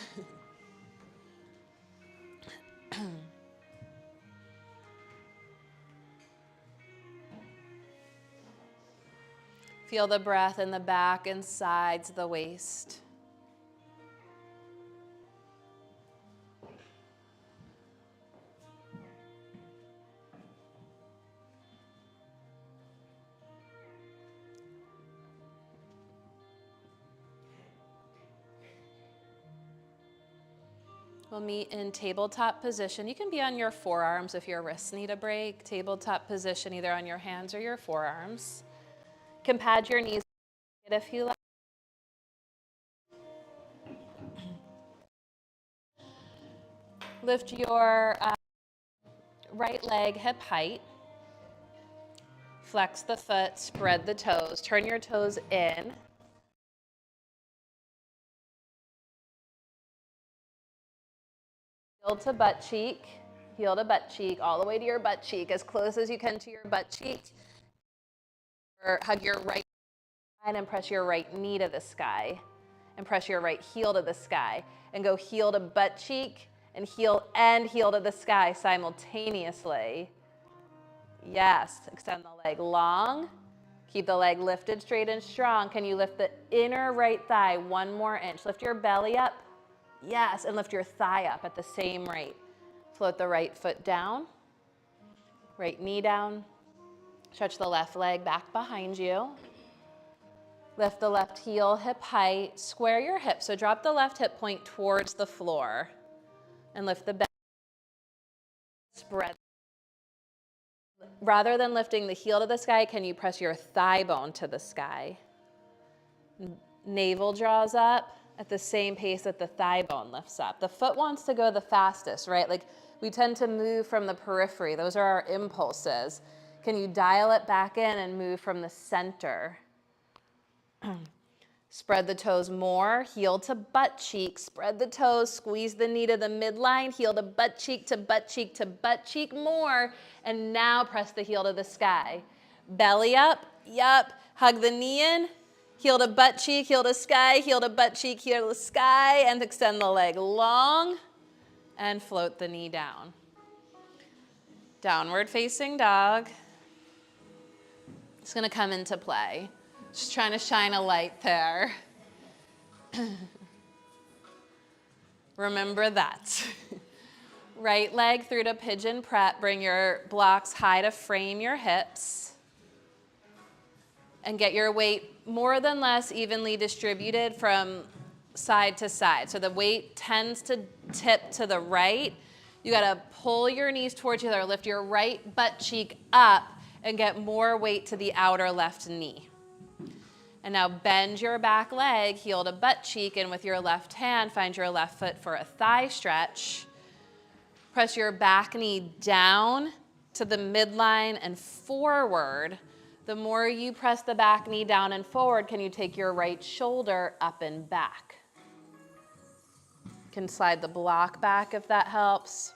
Feel the breath in the back and sides of the waist. We'll meet in tabletop position. You can be on your forearms if your wrists need a break. Tabletop position either on your hands or your forearms. You can pad your knees if you like. Lift your right leg hip height. Flex the foot, spread the toes. Turn your toes in. heel to butt cheek, heel to butt cheek, all the way to your butt cheek, as close as you can to your butt cheek. Or hug your right side and press your right knee to the sky. And press your right heel to the sky. And go heel to butt cheek and heel to the sky simultaneously. Yes, extend the leg long. Keep the leg lifted straight and strong. Can you lift the inner right thigh 1 more inch? Lift your belly up. Yes, and lift your thigh up at the same rate. Float the right foot down, right knee down. Stretch the left leg back behind you. Lift the left heel hip height. Square your hips, so drop the left hip point towards the floor. And lift the belly. Spread. Rather than lifting the heel to the sky, can you press your thigh bone to the sky? Navel draws up at the same pace that the thigh bone lifts up. The foot wants to go the fastest, right? Like we tend to move from the periphery. Those are our impulses. Can you dial it back in and move from the center? Spread the toes more, heel to butt cheek. Spread the toes, squeeze the knee to the midline, heel to butt cheek to butt cheek to butt cheek more. And now press the heel to the sky. Belly up, yup. Hug the knee in, heel to butt cheek, heel to sky, heel to butt cheek, heel to sky. And extend the leg long and float the knee down. Downward facing dog. It's gonna come into play. Just trying to shine a light there. Remember that. Right leg through to pigeon prep. Bring your blocks high to frame your hips. And get your weight more than less evenly distributed from side to side. So the weight tends to tip to the right. You gotta pull your knees towards each other. Lift your right butt cheek up and get more weight to the outer left knee. And now bend your back leg, heel to butt cheek, and with your left hand, find your left foot for a thigh stretch. Press your back knee down to the midline and forward. The more you press the back knee down and forward, can you take your right shoulder up and back? You can slide the block back if that helps.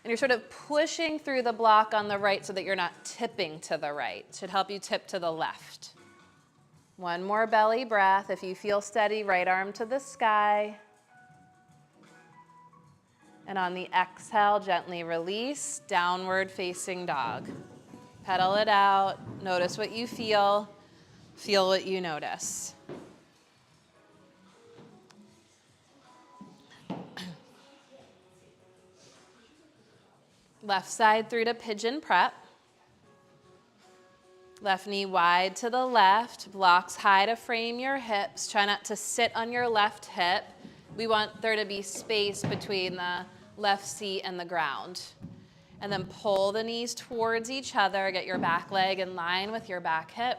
And you're sort of pushing through the block on the right so that you're not tipping to the right. It should help you tip to the left. 1 more belly breath. If you feel steady, right arm to the sky. And on the exhale, gently release, downward facing dog. Pedal it out. Notice what you feel. Feel what you notice. Left side through to pigeon prep. Left knee wide to the left, blocks high to frame your hips. Try not to sit on your left hip. We want there to be space between the left seat and the ground. And then pull the knees towards each other. Get your back leg in line with your back hip.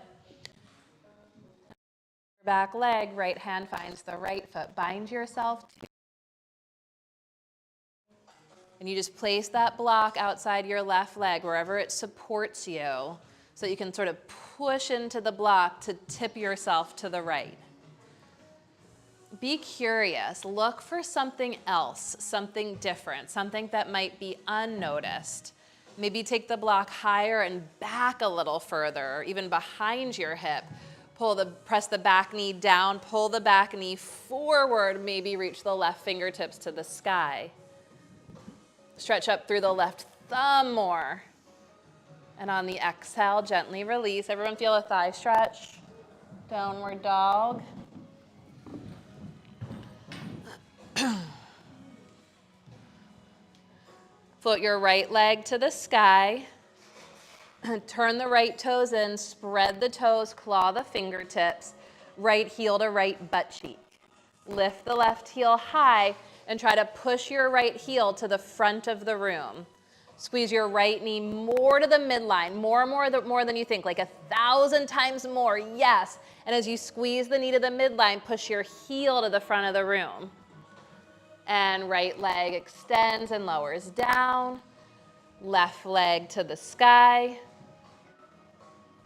Back leg, right hand finds the right foot. Bind yourself to. And you just place that block outside your left leg, wherever it supports you, so that you can sort of push into the block to tip yourself to the right. Be curious. Look for something else, something different, something that might be unnoticed. Maybe take the block higher and back a little further, or even behind your hip. Press the back knee down, pull the back knee forward, maybe reach the left fingertips to the sky. Stretch up through the left thumb more. And on the exhale, gently release. Everyone feel a thigh stretch? Downward dog. Float your right leg to the sky. Turn the right toes in, spread the toes, claw the fingertips. Right heel to right butt cheek. Lift the left heel high and try to push your right heel to the front of the room. Squeeze your right knee more to the midline, more than you think, like 1,000 times more, yes. And as you squeeze the knee to the midline, push your heel to the front of the room. And right leg extends and lowers down. Left leg to the sky.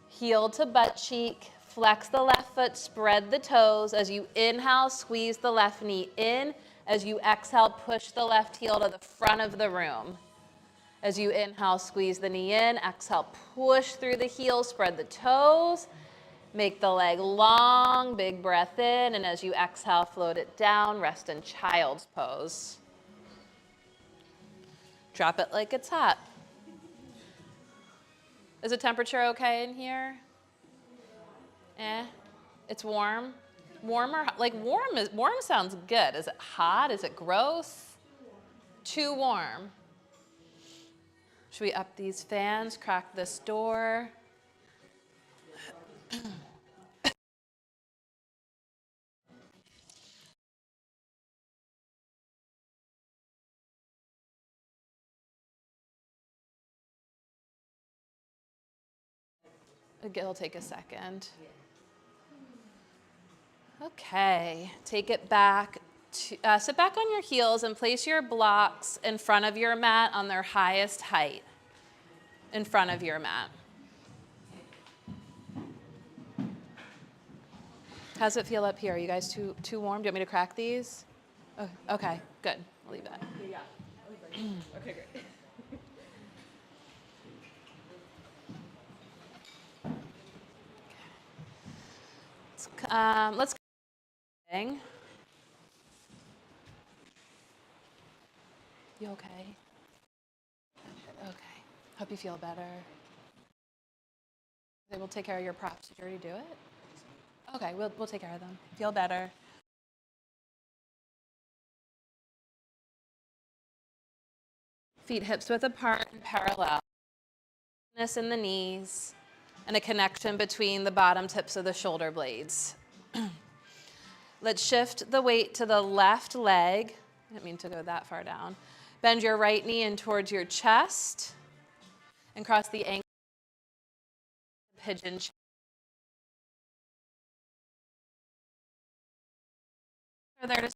Heel to butt cheek. Flex the left foot, spread the toes. As you inhale, squeeze the left knee in. As you exhale, push the left heel to the front of the room. As you inhale, squeeze the knee in. Exhale, push through the heel, spread the toes. Make the leg long, big breath in. And as you exhale, float it down. Rest in child's pose. Drop it like it's hot. Is the temperature okay in here? It's warm. Warm or like warm sounds good. Is it hot? Is it gross? Too warm. Should we up these fans? Crack this door? It'll take a second. Okay, take it back. Sit back on your heels and place your blocks in front of your mat on their highest height in front of your mat. How's it feel up here? Are you guys too warm? Do you want me to crack these? Oh, okay, good. I'll leave that. Yeah. Okay, great. Let's. You okay? Okay. Hope you feel better. Okay, we'll take care of your props. Did you already do it? Okay, we'll take care of them. Feel better. Feet hips width apart and parallel. In the knees and a connection between the bottom tips of the shoulder blades. Let's shift the weight to the left leg. I didn't mean to go that far down. Bend your right knee in towards your chest and cross the ankle. Pigeon. There to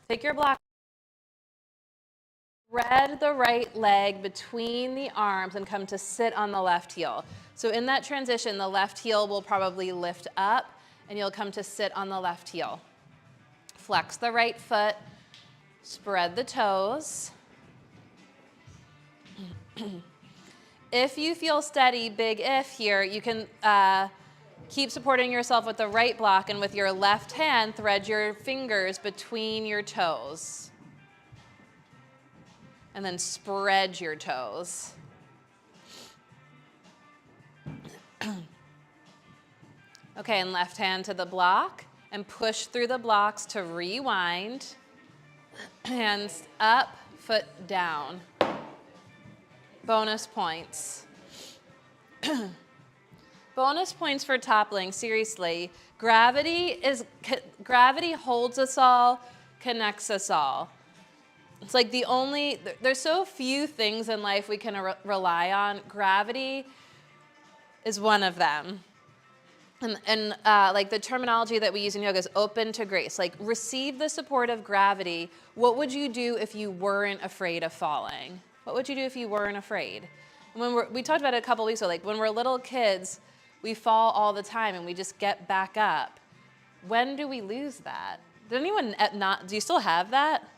take your block. Thread the right leg between the arms and come to sit on the left heel. So in that transition, the left heel will probably lift up and you'll come to sit on the left heel. Flex the right foot, spread the toes. If you feel steady, big if here, you can keep supporting yourself with the right block and with your left hand, thread your fingers between your toes. And then spread your toes. Okay, and left hand to the block and push through the blocks to rewind. Hands up, foot down. Bonus points. Bonus points for toppling, seriously. Gravity holds us all, connects us all. It's like there's so few things in life we can rely on. Gravity is one of them. And like the terminology that we use in yoga is open to grace. Like receive the support of gravity. What would you do if you weren't afraid of falling? What would you do if you weren't afraid? We talked about it a couple weeks ago, like when we're little kids, we fall all the time and we just get back up. When do we lose that? Did anyone do you still have that?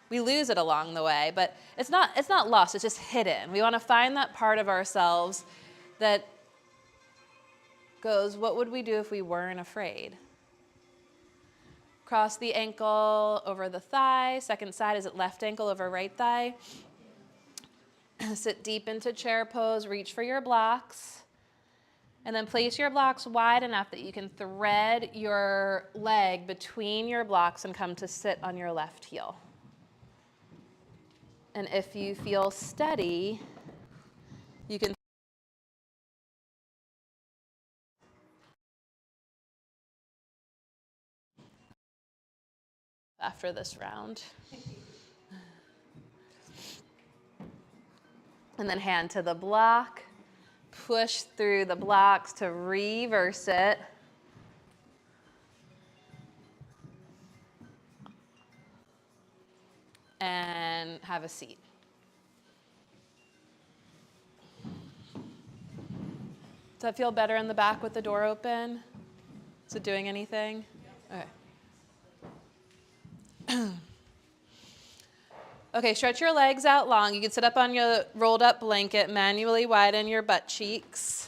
We lose it along the way, but it's not lost, it's just hidden. We want to find that part of ourselves that goes, what would we do if we weren't afraid? Cross the ankle over the thigh. Second side, is it left ankle over right thigh? Sit deep into chair pose, reach for your blocks. And then place your blocks wide enough that you can thread your leg between your blocks and come to sit on your left heel. And if you feel steady, you can after this round. And then hand to the block. Push through the blocks to reverse it. And have a seat. Does that feel better in the back with the door open? Is it doing anything? Okay. Okay, stretch your legs out long. You can sit up on your rolled up blanket, manually widen your butt cheeks.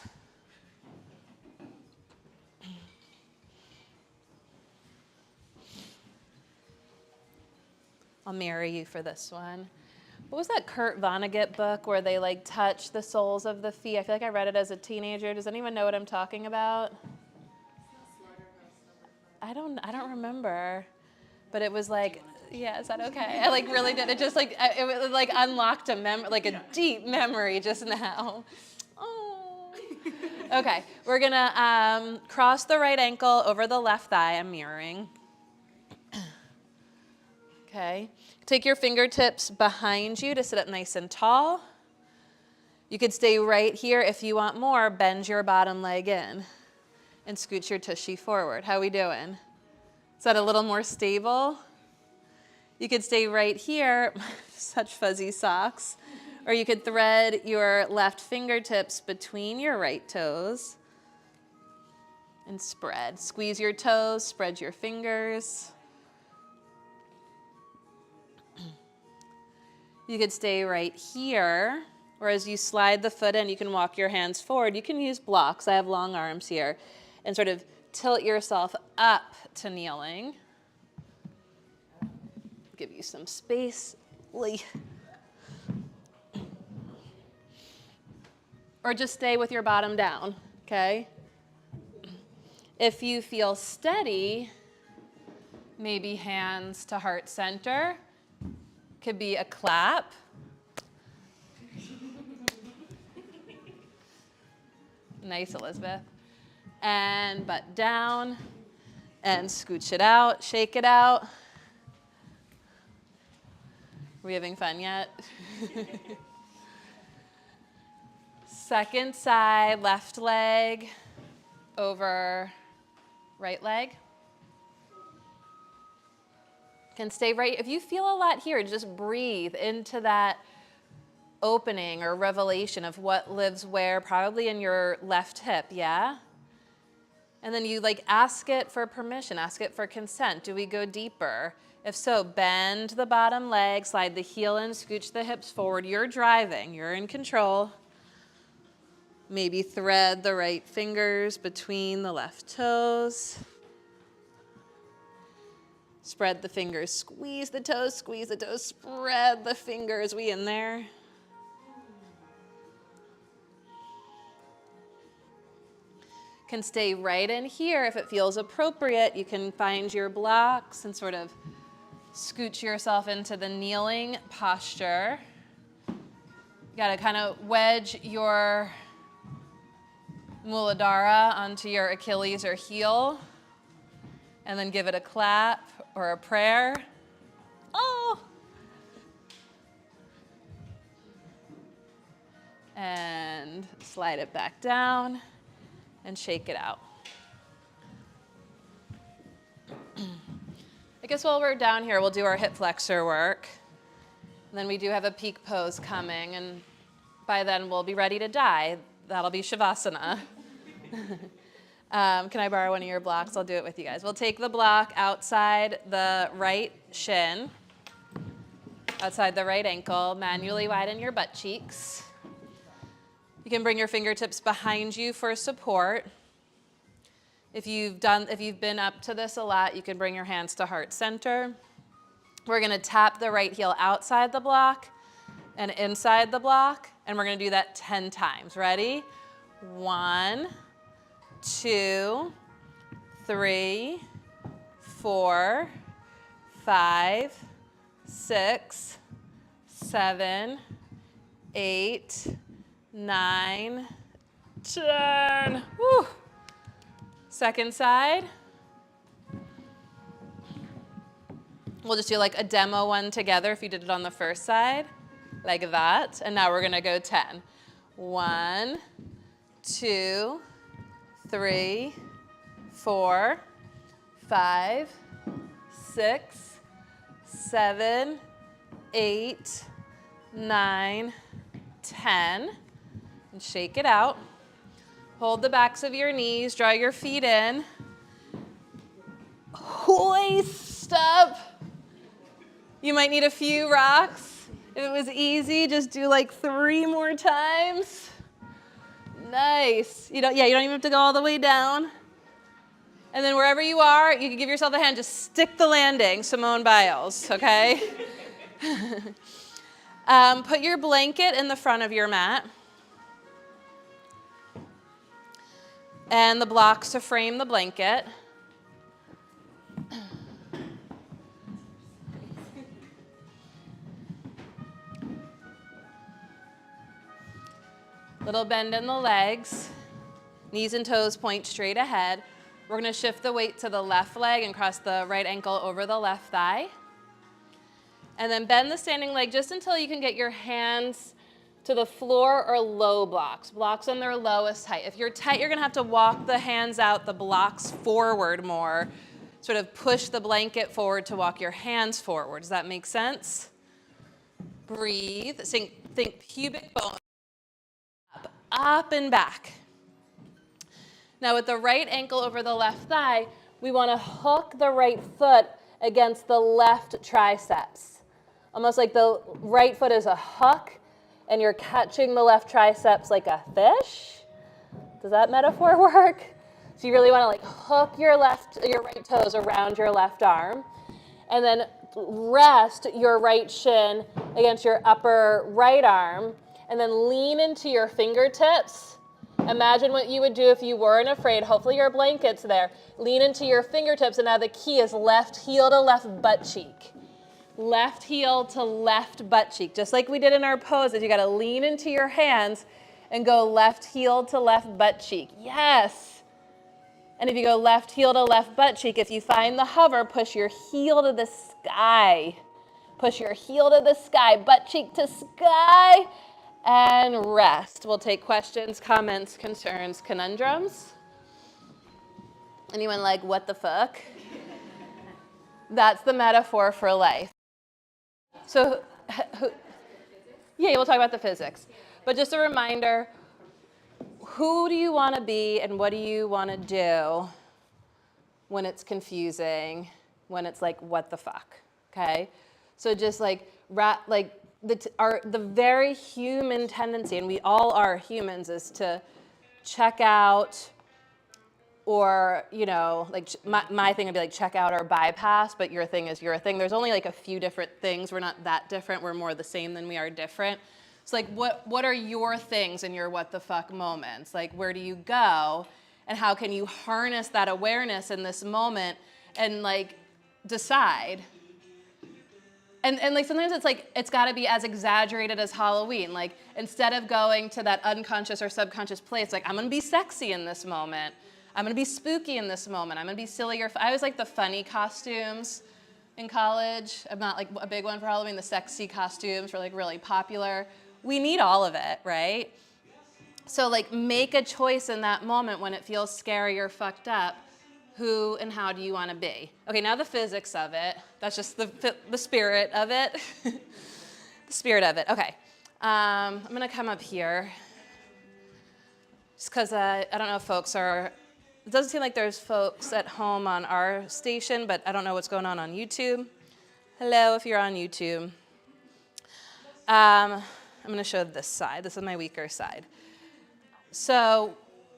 I'll mirror you for this one. What was that Kurt Vonnegut book where they like touch the soles of the feet? I feel like I read it as a teenager. Does anyone know what I'm talking about? I don't remember. But it was like, yeah, is that okay? I like really did. It just like, it like unlocked a deep memory just now. Oh. Okay, we're gonna cross the right ankle over the left thigh. I'm mirroring. Okay, take your fingertips behind you to sit up nice and tall. You could stay right here. If you want more, bend your bottom leg in and scooch your tushy forward. How we doing? Is that a little more stable? You could stay right here, such fuzzy socks, or you could thread your left fingertips between your right toes and spread. Squeeze your toes, spread your fingers. You could stay right here, or as you slide the foot in, you can walk your hands forward. You can use blocks. I have long arms here, and sort of tilt yourself up to kneeling. Give you some space. Or just stay with your bottom down, okay? If you feel steady, maybe hands to heart center. Could be a clap. Nice, Elizabeth. And butt down and scooch it out, shake it out. Are we having fun yet? Second side, left leg over right leg. Can stay right. If you feel a lot here, just breathe into that opening or revelation of what lives where, probably in your left hip, yeah? And then you like ask it for permission, ask it for consent. Do we go deeper? If so, bend the bottom leg, slide the heel in, scooch the hips forward. You're driving, you're in control. Maybe thread the right fingers between the left toes. Spread the fingers, squeeze the toes, spread the fingers. We in there? Can stay right in here if it feels appropriate. You can find your blocks and sort of scooch yourself into the kneeling posture. You gotta kind of wedge your Muladhara onto your Achilles or heel, and then give it a clap or a prayer. Oh! And slide it back down and shake it out. I guess while we're down here, we'll do our hip flexor work. And then we do have a peak pose coming, and by then we'll be ready to die. That'll be Shavasana. Can I borrow one of your blocks? I'll do it with you guys. We'll take the block outside the right shin, outside the right ankle, manually widen your butt cheeks. You can bring your fingertips behind you for support. If you've been up to this a lot, you can bring your hands to heart center. We're gonna tap the right heel outside the block and inside the block, and we're gonna do that 10 times. Ready? 1, 2, 3, 4, 5, 6, 7, 8, 9, 10. Woo. Second side. We'll just do like a demo one together if you did it on the first side, like that. And now we're gonna go 10. 1, 2, 3, 4, 5, 6, 7, 8, 9, 10. And shake it out. Hold the backs of your knees, draw your feet in, Nice. Stop. You might need a few rocks. If it was easy, just do like 3 more times. Nice. You don't even have to go all the way down. And then wherever you are, you can give yourself a hand. Just stick the landing, Simone Biles, okay? Put your blanket in the front of your mat. And the blocks to frame the blanket. Little bend in the legs. Knees and toes point straight ahead. We're going to shift the weight to the left leg and cross the right ankle over the left thigh. And then bend the standing leg just until you can get your hands to the floor or low blocks. Blocks on their lowest height. If you're tight, you're going to have to walk the hands out, the blocks forward more. Sort of push the blanket forward to walk your hands forward. Does that make sense? Breathe. Think pubic bone. Up and back. Now with the right ankle over the left thigh, we want to hook the right foot against the left triceps. Almost like the right foot is a hook and you're catching the left triceps like a fish. Does that metaphor work? So you really want to like hook your right toes around your left arm and then rest your right shin against your upper right arm and then lean into your fingertips. Imagine what you would do if you weren't afraid. Hopefully your blanket's there. Lean into your fingertips, and now the key is left heel to left butt cheek. Left heel to left butt cheek. Just like we did in our poses, you gotta lean into your hands and go left heel to left butt cheek. Yes. And if you go left heel to left butt cheek, if you find the hover, push your heel to the sky. Push your heel to the sky, butt cheek to sky. And rest. We'll take questions, comments, concerns, conundrums. Anyone like, what the fuck? That's the metaphor for life. So, yeah, we'll talk about the physics. But just a reminder, who do you want to be and what do you want to do when it's confusing, when it's like, what the fuck, okay? So just like, the very human tendency, and we all are humans, is to check out or, like my thing would be like check out or bypass, but your thing is your thing. There's only like a few different things. We're not that different. We're more the same than we are different. It's like, what are your things in your what the fuck moments? Like, where do you go? And how can you harness that awareness in this moment and like decide? And like sometimes it's like, it's gotta be as exaggerated as Halloween. Like instead of going to that unconscious or subconscious place, like I'm gonna be sexy in this moment. I'm gonna be spooky in this moment. I'm gonna be silly I always like the funny costumes in college. I'm not like a big one for Halloween. The sexy costumes were like really popular. We need all of it, right? So like make a choice in that moment when it feels scary or fucked up. Who and how do you want to be? Okay, now the physics of it. That's just the spirit of it. The spirit of it. Okay, I'm going to come up here. Just because I don't know if folks are, it doesn't seem like there's folks at home on our station, but I don't know what's going on YouTube. Hello, if you're on YouTube. I'm going to show this side. This is my weaker side. So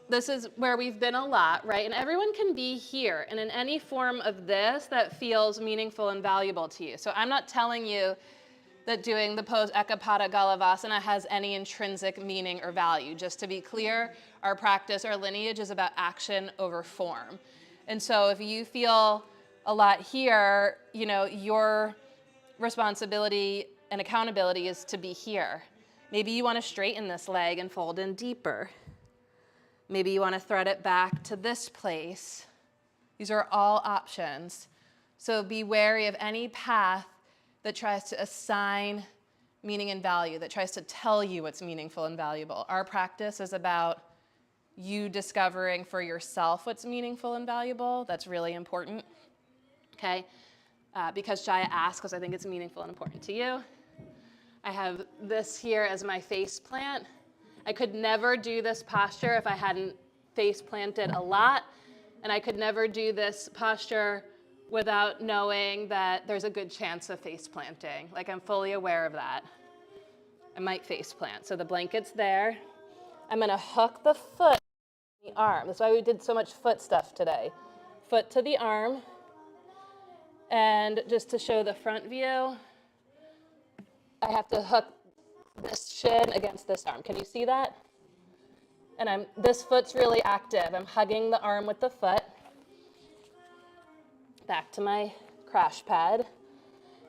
this is where we've been a lot, right? And everyone can be here and in any form of this that feels meaningful and valuable to you. So I'm not telling you that doing the pose Ekapada Galavasana has any intrinsic meaning or value. Just to be clear, our practice, our lineage is about action over form. And so if you feel a lot here, your responsibility and accountability is to be here. Maybe you want to straighten this leg and fold in deeper. Maybe you want to thread it back to this place. These are all options. So be wary of any path that tries to assign meaning and value, that tries to tell you what's meaningful and valuable. Our practice is about you discovering for yourself what's meaningful and valuable. That's really important, okay? Because Jaya asked, because I think it's meaningful and important to you. I have this here as my face plant. I could never do this posture if I hadn't face planted a lot, and I could never do this posture without knowing that there's a good chance of face planting. Like I'm fully aware of that. I might face plant. So the blanket's there. I'm gonna hook the foot to the arm. That's why we did so much foot stuff today. Foot to the arm. And just to show the front view, I have to hook this shin against this arm. Can you see that? And this foot's really active. I'm hugging the arm with the foot. Back to my crash pad.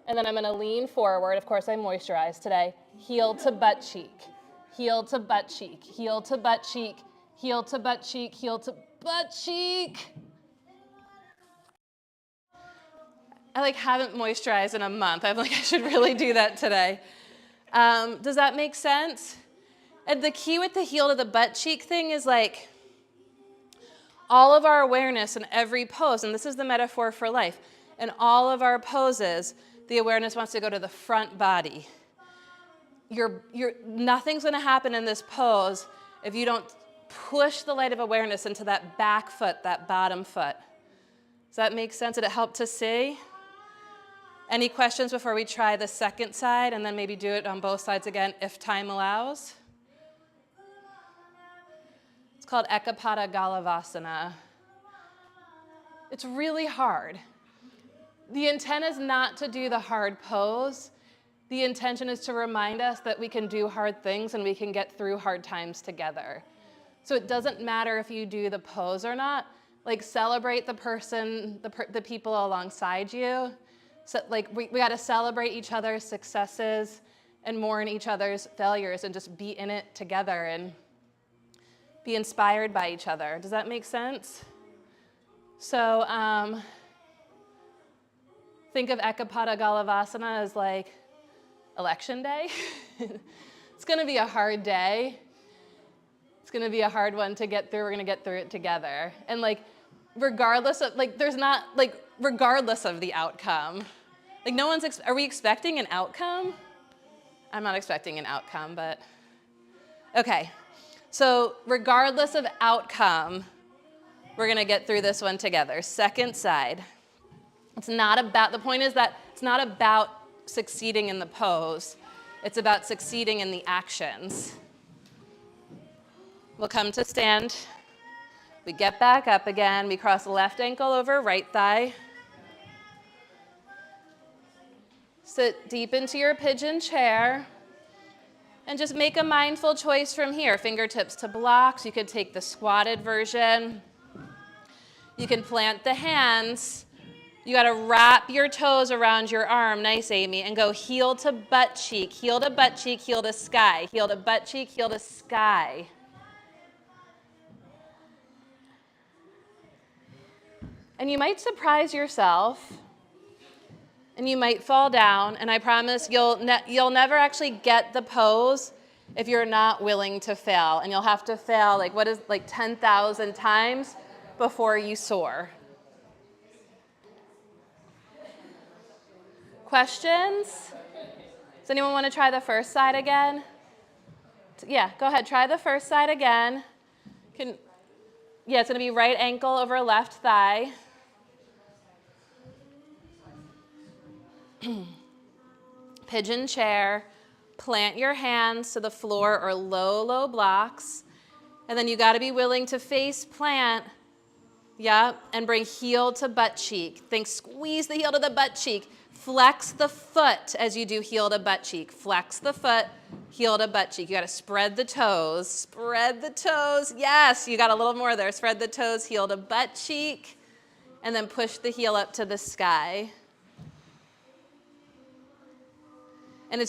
And then I'm gonna lean forward. Of course, I moisturized today. Heel to butt cheek, heel to butt cheek, heel to butt cheek, heel to butt cheek, heel to butt cheek. I haven't moisturized in a month. I'm like, I should really do that today. Does that make sense? And the key with the heel to the butt cheek thing is like all of our awareness in every pose, and this is the metaphor for life, in all of our poses, the awareness wants to go to the front body. Nothing's gonna happen in this pose if you don't push the light of awareness into that back foot, that bottom foot. Does that make sense? Did it help to see? Any questions before we try the second side and then maybe do it on both sides again if time allows? It's called Ekapada Galavasana. It's really hard. The intent is not to do the hard pose. The intention is to remind us that we can do hard things and we can get through hard times together. So it doesn't matter if you do the pose or not. Like celebrate the person, the people alongside you. So like we got to celebrate each other's successes and mourn each other's failures and just be in it together and be inspired by each other. Does that make sense? So think of Ekapada Galavasana as like election day. It's going to be a hard day. It's going to be a hard one to get through. We're going to get through it together. And like regardless of regardless of the outcome. Like no one's are we expecting an outcome? I'm not expecting an outcome, but okay. So regardless of outcome, we're going to get through this one together. Second side. The point is that it's not about succeeding in the pose. It's about succeeding in the actions. We'll come to stand. We get back up again. We cross left ankle over right thigh. Sit deep into your pigeon chair. And just make a mindful choice from here. Fingertips to blocks. You could take the squatted version. You can plant the hands. You got to wrap your toes around your arm. Nice, Amy. And go heel to butt cheek, heel to butt cheek, heel to sky, heel to butt cheek, heel to sky. And you might surprise yourself. And you might fall down, and I promise you'll never actually get the pose if you're not willing to fail. And you'll have to fail 10,000 times before you soar. Questions? Does anyone want to try the first side again? Yeah, go ahead. Try the first side again. It's going to be right ankle over left thigh. Pigeon chair, plant your hands to the floor or low blocks, and then you got to be willing to face plant, and bring heel to butt cheek. Squeeze the heel to the butt cheek. Flex the foot as you do heel to butt cheek. Flex the foot, heel to butt cheek. You got to spread the toes. Spread the toes. Yes, you got a little more there. Spread the toes, heel to butt cheek, and then push the heel up to the sky. And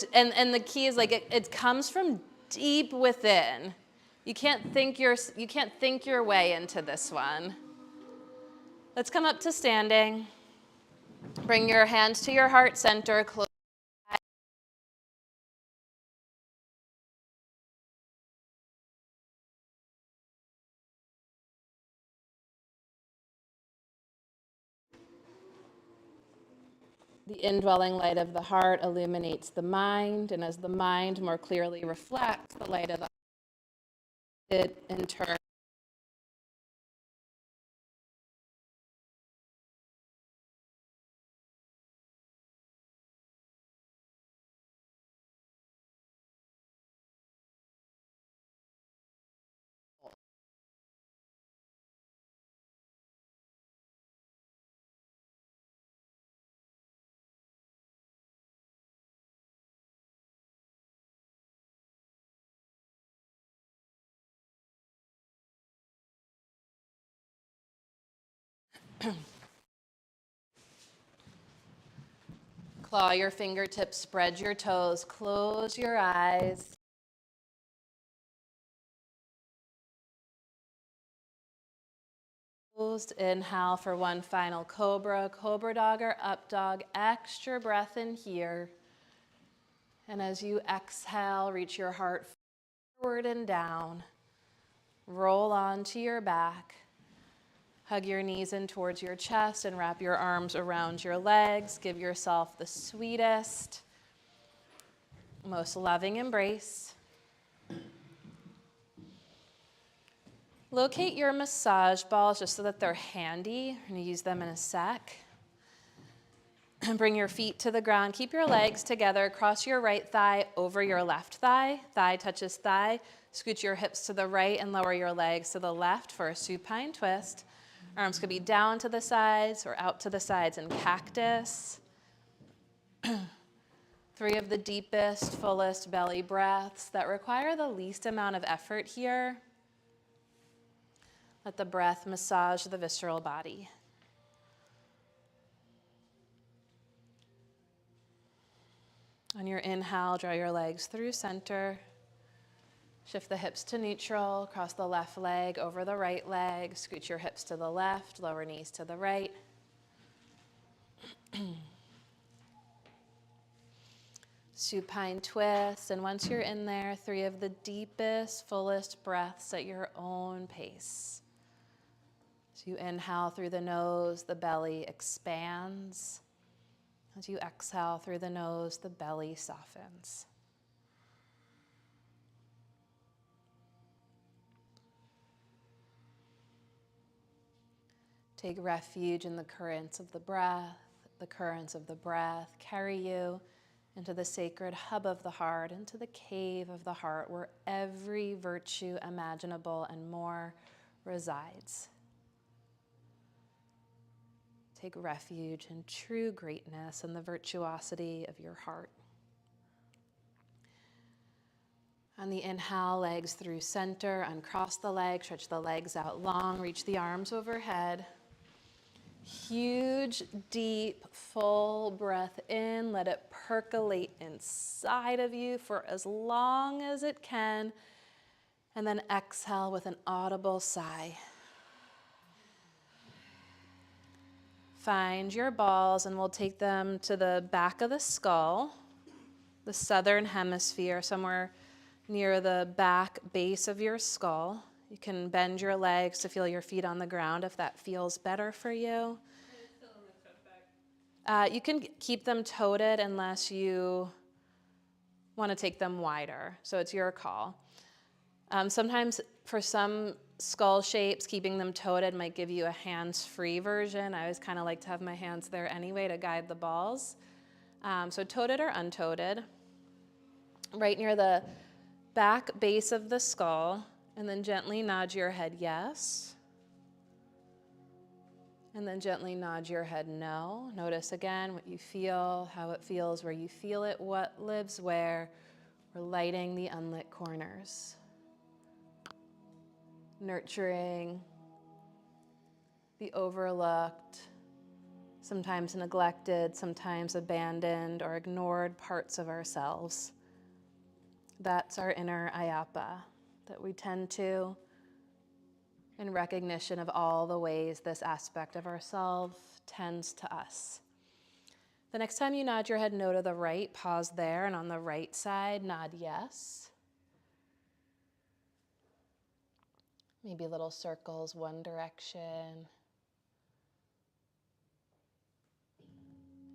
the key is it comes from deep within. You can't think your way into this one. Let's come up to standing. Bring your hands to your heart center. Close your eyes. The indwelling light of the heart illuminates the mind, and as the mind more clearly reflects the light of the heart, it in turn Claw your fingertips, spread your toes, close your eyes. Closed, inhale for one final cobra, cobra dog or up dog, extra breath in here. And as you exhale, reach your heart forward and down. Roll onto your back. Hug your knees in towards your chest and wrap your arms around your legs. Give yourself the sweetest, most loving embrace. Locate your massage balls just so that they're handy. We're going to use them in a sec. Bring your feet to the ground. Keep your legs together. Cross your right thigh over your left thigh. Thigh touches thigh. Scoot your hips to the right and lower your legs to the left for a supine twist. Arms could be down to the sides or out to the sides in cactus. 3 of the deepest, fullest belly breaths that require the least amount of effort here. Let the breath massage the visceral body. On your inhale, draw your legs through center. Shift the hips to neutral, cross the left leg over the right leg, scoot your hips to the left, lower knees to the right. Supine twist, and once you're in there, 3 of the deepest, fullest breaths at your own pace. So you inhale through the nose, the belly expands. As you exhale through the nose, the belly softens. Take refuge in the currents of the breath. The currents of the breath carry you into the sacred hub of the heart, into the cave of the heart where every virtue imaginable and more resides. Take refuge in true greatness and the virtuosity of your heart. On the inhale, legs through center, uncross the legs, stretch the legs out long, reach the arms overhead. Huge, deep, full breath in. Let it percolate inside of you for as long as it can. And then exhale with an audible sigh. Find your balls and we'll take them to the back of the skull, the southern hemisphere, somewhere near the back base of your skull. You can bend your legs to feel your feet on the ground if that feels better for you. You can keep them toted unless you want to take them wider, so it's your call. Sometimes for some skull shapes, keeping them toted might give you a hands-free version. I always kind of like to have my hands there anyway to guide the balls. So toted or untoted. Right near the back base of the skull, and then gently nod your head yes. And then gently nod your head no. Notice again what you feel, how it feels, where you feel it, what lives where. We're lighting the unlit corners. Nurturing the overlooked, sometimes neglected, sometimes abandoned or ignored parts of ourselves. That's our inner ayapa that we tend to in recognition of all the ways this aspect of ourselves tends to us. The next time you nod your head no to the right, pause there, and on the right side, nod yes. Maybe little circles, one direction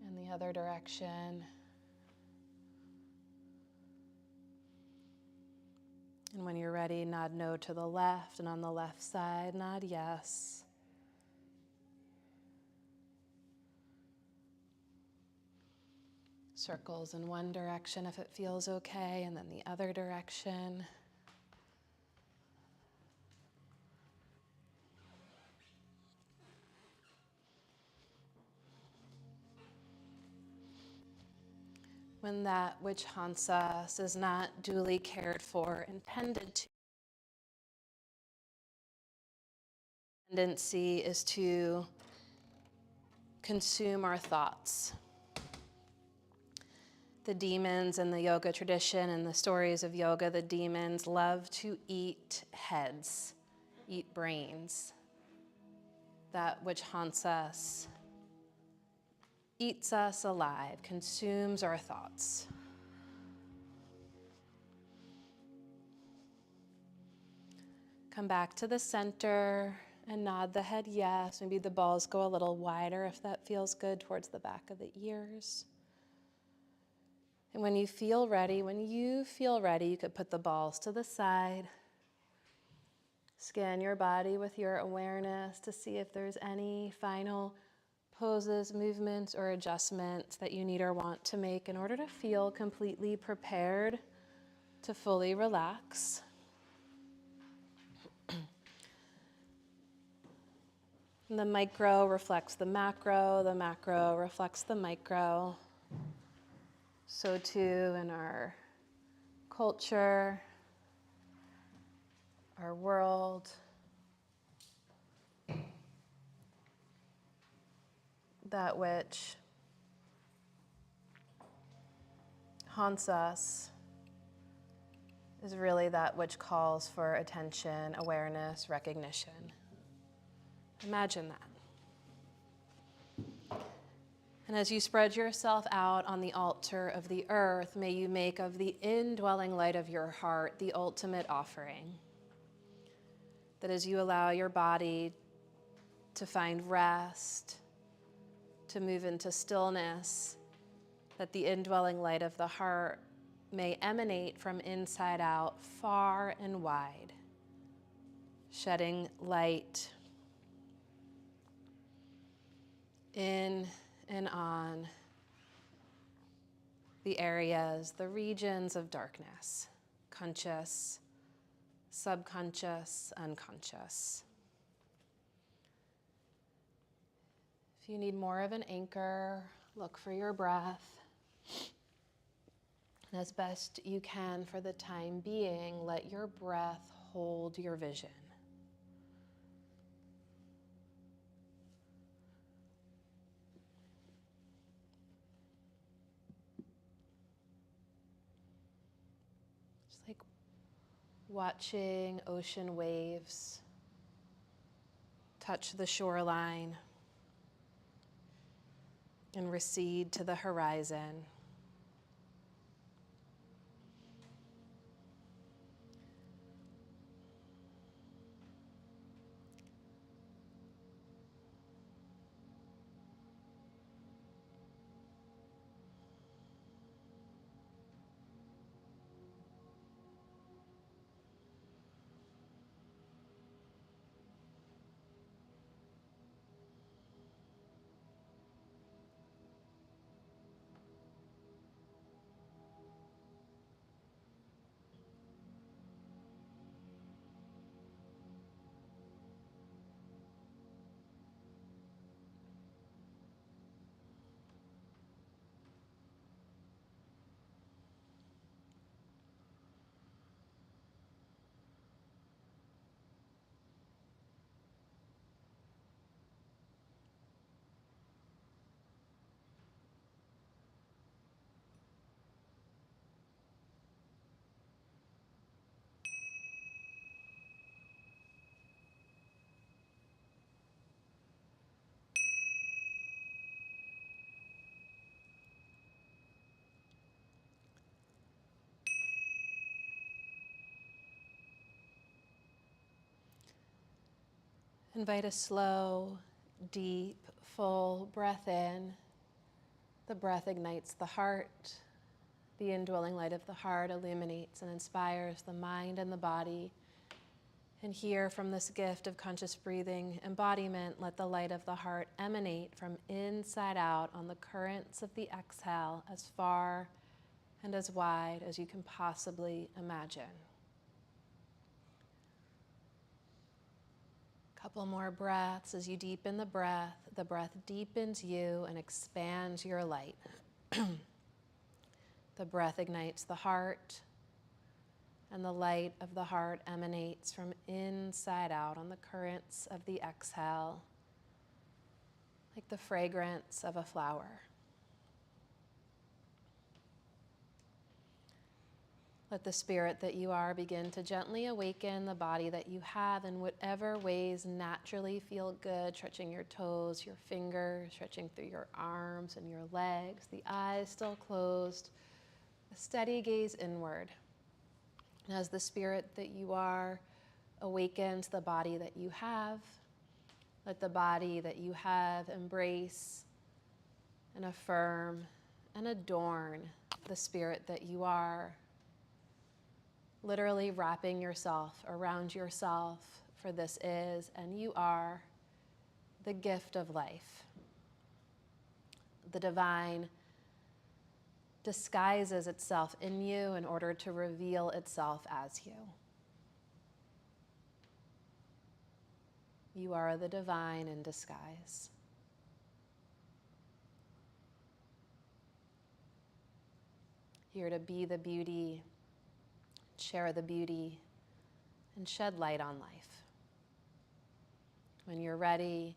and the other direction. And when you're ready, nod no to the left, and on the left side, nod yes. Circles in one direction if it feels okay, and then the other direction. When that which haunts us is not duly cared for, intended to. Tendency is to consume our thoughts. The demons in the yoga tradition and the stories of yoga, the demons love to eat heads, eat brains. That which haunts us, eats us alive, consumes our thoughts. Come back to the center and nod the head yes. Maybe the balls go a little wider if that feels good towards the back of the ears. And when you feel ready, you could put the balls to the side. Scan your body with your awareness to see if there's any final poses, movements, or adjustments that you need or want to make in order to feel completely prepared to fully relax. And the micro reflects the macro reflects the micro. So too in our culture, our world, that which haunts us is really that which calls for attention, awareness, recognition. Imagine that. And as you spread yourself out on the altar of the earth, may you make of the indwelling light of your heart the ultimate offering. That as you allow your body to find rest, to move into stillness, that the indwelling light of the heart may emanate from inside out, far and wide, shedding light in and on the areas, the regions of darkness, conscious, subconscious, unconscious. If you need more of an anchor, look for your breath. And as best you can for the time being, let your breath hold your vision. Just like watching ocean waves touch the shoreline and recede to the horizon. Invite a slow, deep, full breath in. The breath ignites the heart. The indwelling light of the heart illuminates and inspires the mind and the body. And here, from this gift of conscious breathing embodiment, let the light of the heart emanate from inside out on the currents of the exhale as far and as wide as you can possibly imagine. Couple more breaths. As you deepen the breath deepens you and expands your light. The breath ignites the heart, and the light of the heart emanates from inside out on the currents of the exhale like the fragrance of a flower. Let the spirit that you are begin to gently awaken the body that you have in whatever ways naturally feel good, stretching your toes, your fingers, stretching through your arms and your legs, the eyes still closed, a steady gaze inward. And as the spirit that you are awakens the body that you have, let the body that you have embrace and affirm and adorn the spirit that you are. Literally wrapping yourself around yourself, for this is and you are the gift of life. The divine disguises itself in you in order to reveal itself as you. You are the divine in disguise. Here to be the beauty, share the beauty, and shed light on life. When you're ready,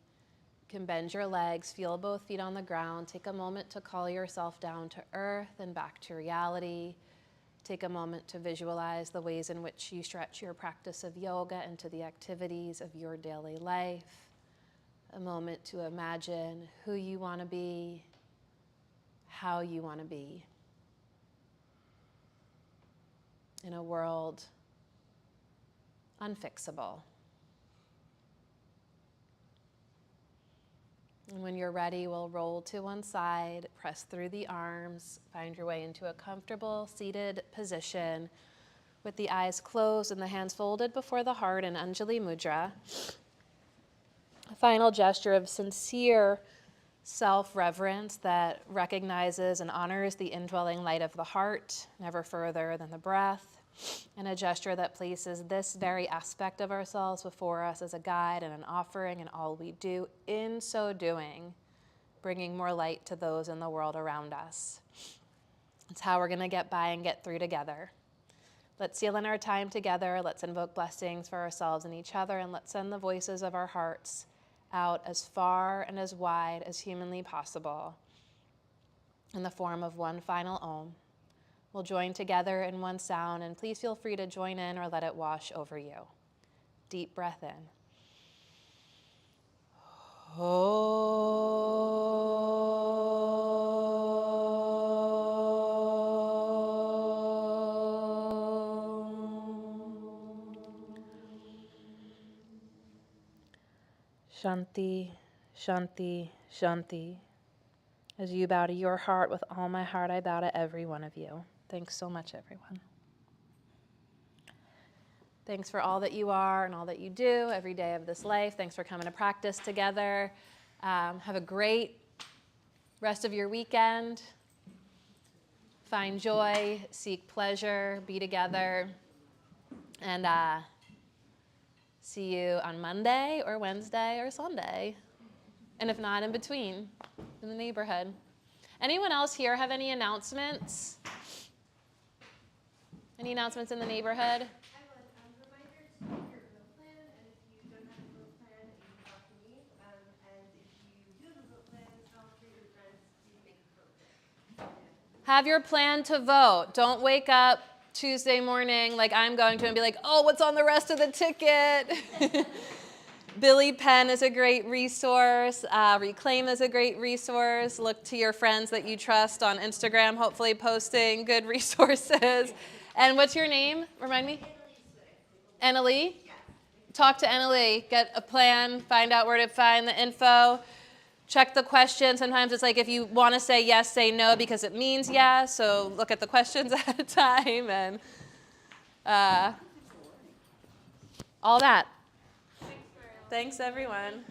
you can bend your legs, feel both feet on the ground, take a moment to call yourself down to earth and back to reality. Take a moment to visualize the ways in which you stretch your practice of yoga into the activities of your daily life. A moment to imagine who you want to be, how you want to be. In a world unfixable. And when you're ready, we'll roll to one side, press through the arms, find your way into a comfortable seated position with the eyes closed and the hands folded before the heart in Anjali Mudra. A final gesture of sincere self-reverence that recognizes and honors the indwelling light of the heart, never further than the breath, and a gesture that places this very aspect of ourselves before us as a guide and an offering in all we do. In so doing, bringing more light to those in the world around us. It's how we're going to get by and get through together. Let's seal in our time together. Let's invoke blessings for ourselves and each other, and let's send the voices of our hearts out as far and as wide as humanly possible in the form of one final Om. We'll join together in one sound, and please feel free to join in or let it wash over you. Deep breath in. Shanti, Shanti, Shanti. As you bow to your heart, with all my heart, I bow to every one of you. Thanks so much, everyone. Thanks for all that you are and all that you do every day of this life. Thanks for coming to practice together. Have a great rest of your weekend. Find joy, seek pleasure, be together, and see you on Monday or Wednesday or Sunday. And if not, in between, in the neighborhood. Anyone else here have any announcements? Any announcements in the neighborhood? I would reminder to make your vote plan, and if you don't have a vote plan, you can talk to me. And if you do have a vote plan, tell 3 of your friends to make a vote plan. Have your plan to vote. Don't wake up Tuesday morning like I'm going to and be like, oh, what's on the rest of the ticket? Billy Penn is a great resource. Reclaim is a great resource. Look to your friends that you trust on Instagram, hopefully posting good resources. And what's your name? Remind me? Annalie? Talk to Annalie. Get a plan. Find out where to find the info. Check the question. Sometimes it's like if you want to say yes, say no because it means yes. So look at the questions at a time and all that. Thanks, everyone.